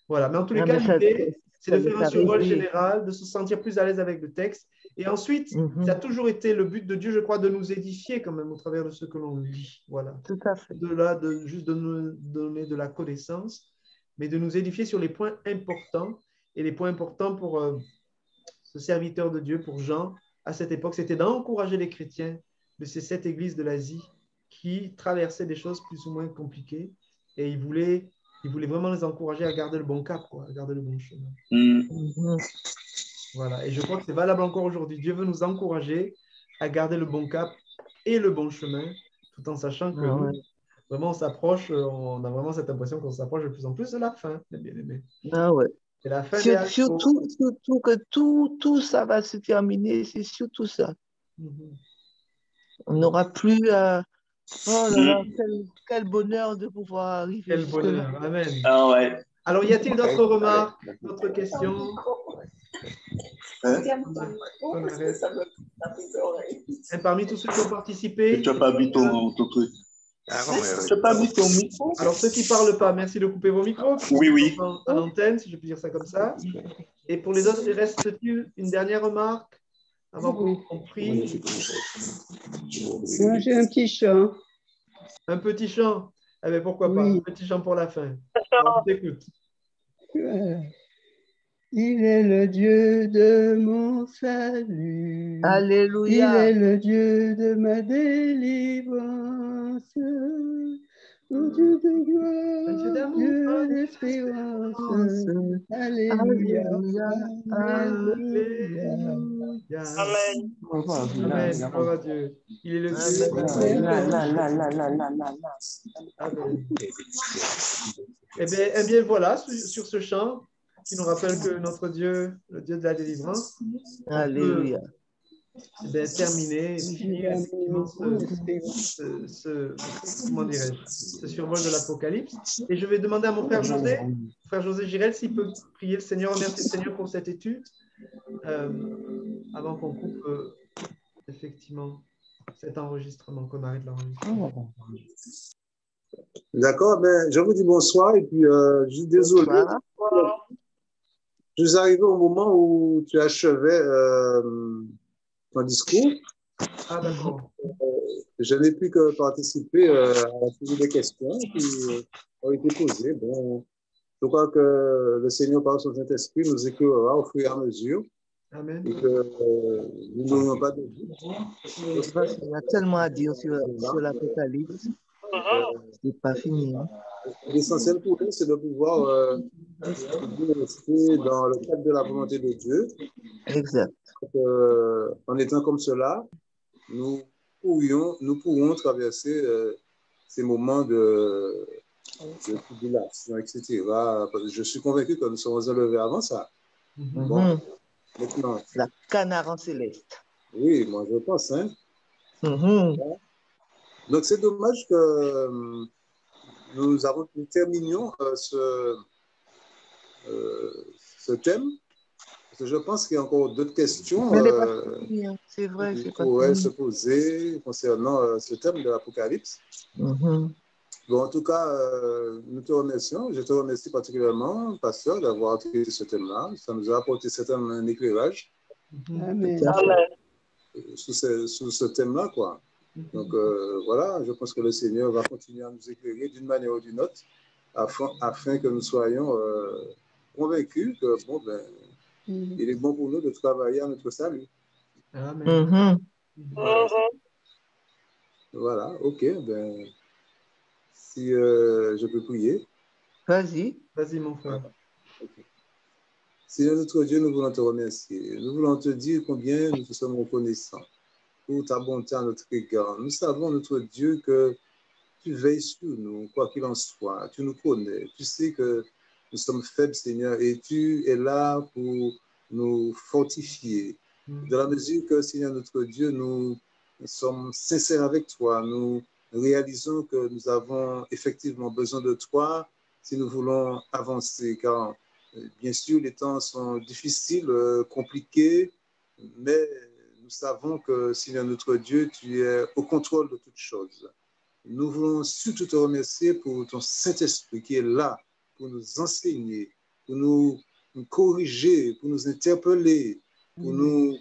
Voilà. Mais en tous les cas, l'idée, c'est de faire un survol général, de se sentir plus à l'aise avec le texte. Et ensuite, ça a toujours été le but de Dieu, je crois, de nous édifier quand même au travers de ce que l'on lit. Voilà. Tout à fait. Juste de nous donner de la connaissance, mais de nous édifier sur les points importants. Et les points importants pour ce serviteur de Dieu, pour Jean, à cette époque, c'était d'encourager les chrétiens de ces 7 églises de l'Asie qui traversaient des choses plus ou moins compliquées. Et il voulait vraiment les encourager à garder le bon cap, quoi, à garder le bon chemin. Voilà. Et je crois que c'est valable encore aujourd'hui. Dieu veut nous encourager à garder le bon cap et le bon chemin, tout en sachant que nous, vraiment, on s'approche, on a vraiment cette impression qu'on s'approche de plus en plus de la fin, les bien-aimés. Ah ouais. C'est la fin surtout que tout ça va se terminer, c'est surtout ça. On n'aura plus... Oh là là, quel bonheur de pouvoir arriver. Quel bonheur, amen. Ah ouais. Alors, y a-t-il d'autres remarques, d'autres questions? Et parmi tous ceux qui ont participé... Tu n'as pas mis ton truc. Tu n'as pas mis ton micro. Alors, ceux qui ne parlent pas, merci de couper vos micros. Oui. À l'antenne, si je peux dire ça comme ça. Et pour les autres, il reste-t-il une dernière remarque avant qu'on prie? Moi, j'ai un petit chant. Un petit chant? Eh bien, pourquoi pas? Un petit chant pour la fin. On t'écoute. Il est le Dieu de mon salut. Alléluia. Il est le Dieu de ma délivrance. Mon Dieu de gloire, Dieu d'espérance. Alléluia. Alléluia. Amen. Amen. Gloire à Dieu. Il est le Dieu. Amen. Eh bien, voilà, sur ce chant qui nous rappelle que notre Dieu, le Dieu de la délivrance, Alléluia. Terminer, finir effectivement ce survol de l'Apocalypse. Et je vais demander à mon frère José Girel, s'il peut prier le Seigneur, remercier le Seigneur pour cette étude, avant qu'on coupe effectivement cet enregistrement, qu'on arrête l'enregistrement. D'accord, ben, je vous dis bonsoir et puis je suis désolé. Je suis arrivé au moment où tu achevais ton discours. Ah, d'accord. Je n'ai plus que participer à poser des questions qui ont été posées. Bon, je crois que le Seigneur, par son Saint-Esprit, nous éclairera au fur et à mesure. Amen. Et que nous n'aurons pas de doute. Il y a tellement à dire sur l'Apocalypse. C'est pas fini. Hein. L'essentiel pour nous, c'est de pouvoir rester dans le cadre de la volonté de Dieu. Exact. En étant comme cela, nous pourrons traverser ces moments de tribulation, etc. Je suis convaincu que nous serons élevés avant ça. Bon, maintenant. La canard en céleste. Oui, moi je pense. Hein. Donc c'est dommage que nous terminions ce thème. Parce que je pense qu'il y a encore d'autres questions c'est vrai, qui pourraient se poser concernant ce thème de l'Apocalypse. Bon, en tout cas, nous te remercions. Je te remercie particulièrement, pasteur, d'avoir traité ce thème-là. Ça nous a apporté un éclairage Amen. sur ce thème-là, quoi. Donc voilà, je pense que le Seigneur va continuer à nous éclairer d'une manière ou d'une autre afin que nous soyons convaincus que bon, ben, il est bon pour nous de travailler à notre salut. Amen. Voilà, ok. Ben, si je peux prier. Vas-y. Vas-y, mon frère. Okay. Seigneur notre Dieu, nous voulons te remercier. Nous voulons te dire combien nous te sommes reconnaissants pour ta bonté à notre égard. Nous savons, notre Dieu, que tu veilles sur nous, quoi qu'il en soit. Tu nous connais. Tu sais que nous sommes faibles, Seigneur, et tu es là pour nous fortifier. Dans la mesure que, Seigneur notre Dieu, nous sommes sincères avec toi, nous réalisons que nous avons effectivement besoin de toi si nous voulons avancer, car bien sûr, les temps sont difficiles, compliqués, mais nous savons que, Seigneur notre Dieu, tu es au contrôle de toutes choses. Nous voulons surtout te remercier pour ton Saint-Esprit qui est là pour nous enseigner, pour nous corriger, pour nous interpeller, pour nous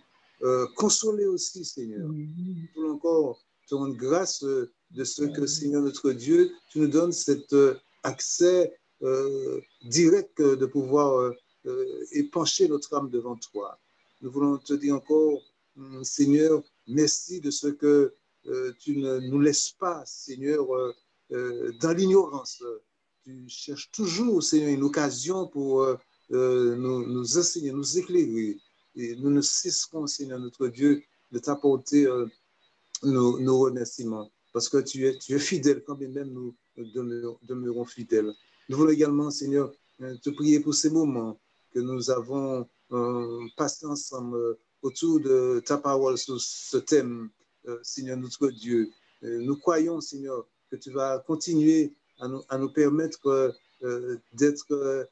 consoler aussi, Seigneur. Nous voulons encore te rendre grâce de ce que, Seigneur notre Dieu, tu nous donnes cet accès direct de pouvoir épancher notre âme devant toi. Nous voulons te dire encore, Seigneur, merci de ce que tu ne nous laisses pas, Seigneur, dans l'ignorance. Tu cherches toujours, Seigneur, une occasion pour nous enseigner, nous éclairer. Et nous ne cesserons, Seigneur, notre Dieu, de t'apporter nos remerciements. Parce que tu es fidèle, quand bien même nous demeurons fidèles. Nous voulons également, Seigneur, te prier pour ces moments que nous avons passés ensemble autour de ta parole sur ce thème, Seigneur notre Dieu. Nous croyons, Seigneur, que tu vas continuer à nous permettre d'être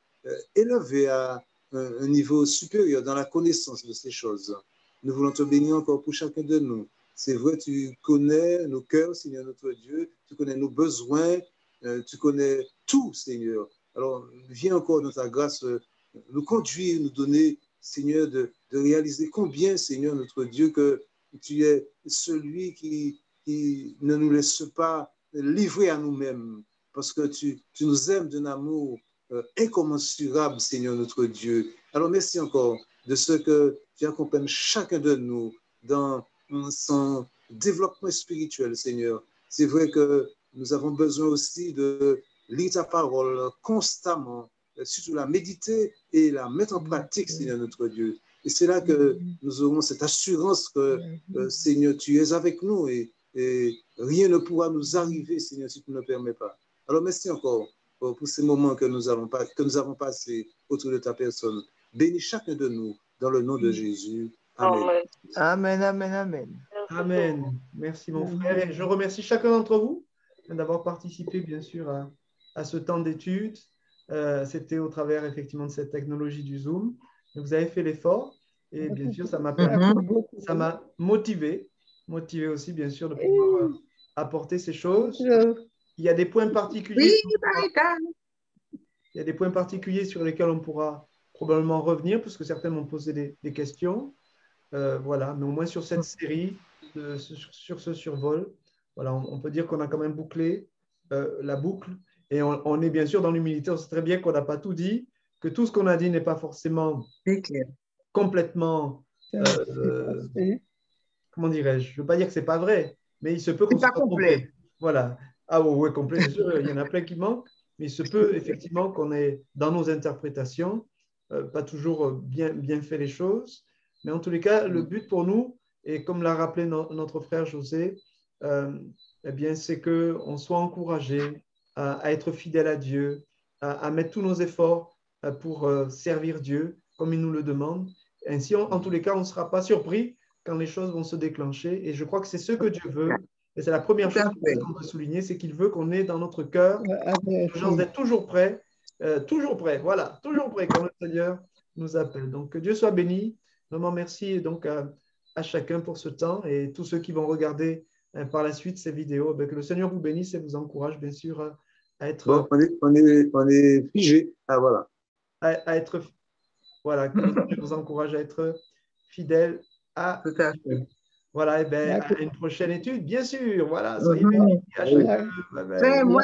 élevés à un niveau supérieur dans la connaissance de ces choses. Nous voulons te bénir encore pour chacun de nous. C'est vrai, tu connais nos cœurs, Seigneur notre Dieu, tu connais nos besoins, tu connais tout, Seigneur. Alors, viens encore dans ta grâce nous conduire, nous donner, Seigneur, de réaliser combien, Seigneur notre Dieu, que tu es celui qui ne nous laisse pas livrer à nous-mêmes, parce que tu nous aimes d'un amour incommensurable, Seigneur notre Dieu. Alors, merci encore de ce que tu accompagnes chacun de nous dans son développement spirituel, Seigneur. C'est vrai que nous avons besoin aussi de lire ta parole constamment, surtout la méditer et la mettre en pratique, Seigneur notre Dieu. Et c'est là que nous aurons cette assurance que, Seigneur, tu es avec nous et rien ne pourra nous arriver, Seigneur, si tu ne le permets pas. Alors, merci encore pour ces moments que nous avons passés autour de ta personne. Bénis chacun de nous dans le nom de Jésus. Amen. Amen, amen, amen. Amen. Merci, mon frère. Et je remercie chacun d'entre vous d'avoir participé, bien sûr, à ce temps d'études. C'était au travers, effectivement, de cette technologie du Zoom. Vous avez fait l'effort. Et bien sûr, ça m'a motivé aussi, bien sûr, de pouvoir apporter ces choses. Il y a des points particuliers. Il y a des points particuliers sur lesquels on pourra probablement revenir, puisque certains m'ont posé des questions. Voilà, mais au moins sur cette série, sur ce survol, voilà, on peut dire qu'on a quand même bouclé la boucle. Et on est bien sûr dans l'humilité. On sait très bien qu'on n'a pas tout dit, que tout ce qu'on a dit n'est pas forcément complètement, comment dirais-je, je ne veux pas dire que ce n'est pas vrai, mais il se peut qu'on soit trompé. Voilà. Ah oui, complet, bien sûr, il y en a plein qui manquent, mais il se peut effectivement qu'on ait, dans nos interprétations, pas toujours bien fait les choses. Mais en tous les cas, le but pour nous, et comme l'a rappelé notre frère José, eh bien, c'est qu'on soit encouragé à être fidèle à Dieu, à mettre tous nos efforts pour servir Dieu comme il nous le demande. Ainsi, en tous les cas, on ne sera pas surpris quand les choses vont se déclencher. Et je crois que c'est ce que Dieu veut. Et c'est la première chose qu'on peut souligner, c'est qu'il veut qu'on ait dans notre cœur l'urgence d'être toujours prêt, voilà, toujours prêt quand le Seigneur nous appelle. Donc, que Dieu soit béni. Vraiment, merci donc à chacun pour ce temps et tous ceux qui vont regarder par la suite ces vidéos. Que le Seigneur vous bénisse et vous encourage, bien sûr, à être... Bon, on est figé. Ah, voilà. À être... Voilà, que le Seigneur vous encourage à être fidèle à Dieu. Voilà, et bien, à D'accord. une prochaine étude, bien sûr. Voilà, soyez bénis. Mhm. À chacun. Bye bye. Moi,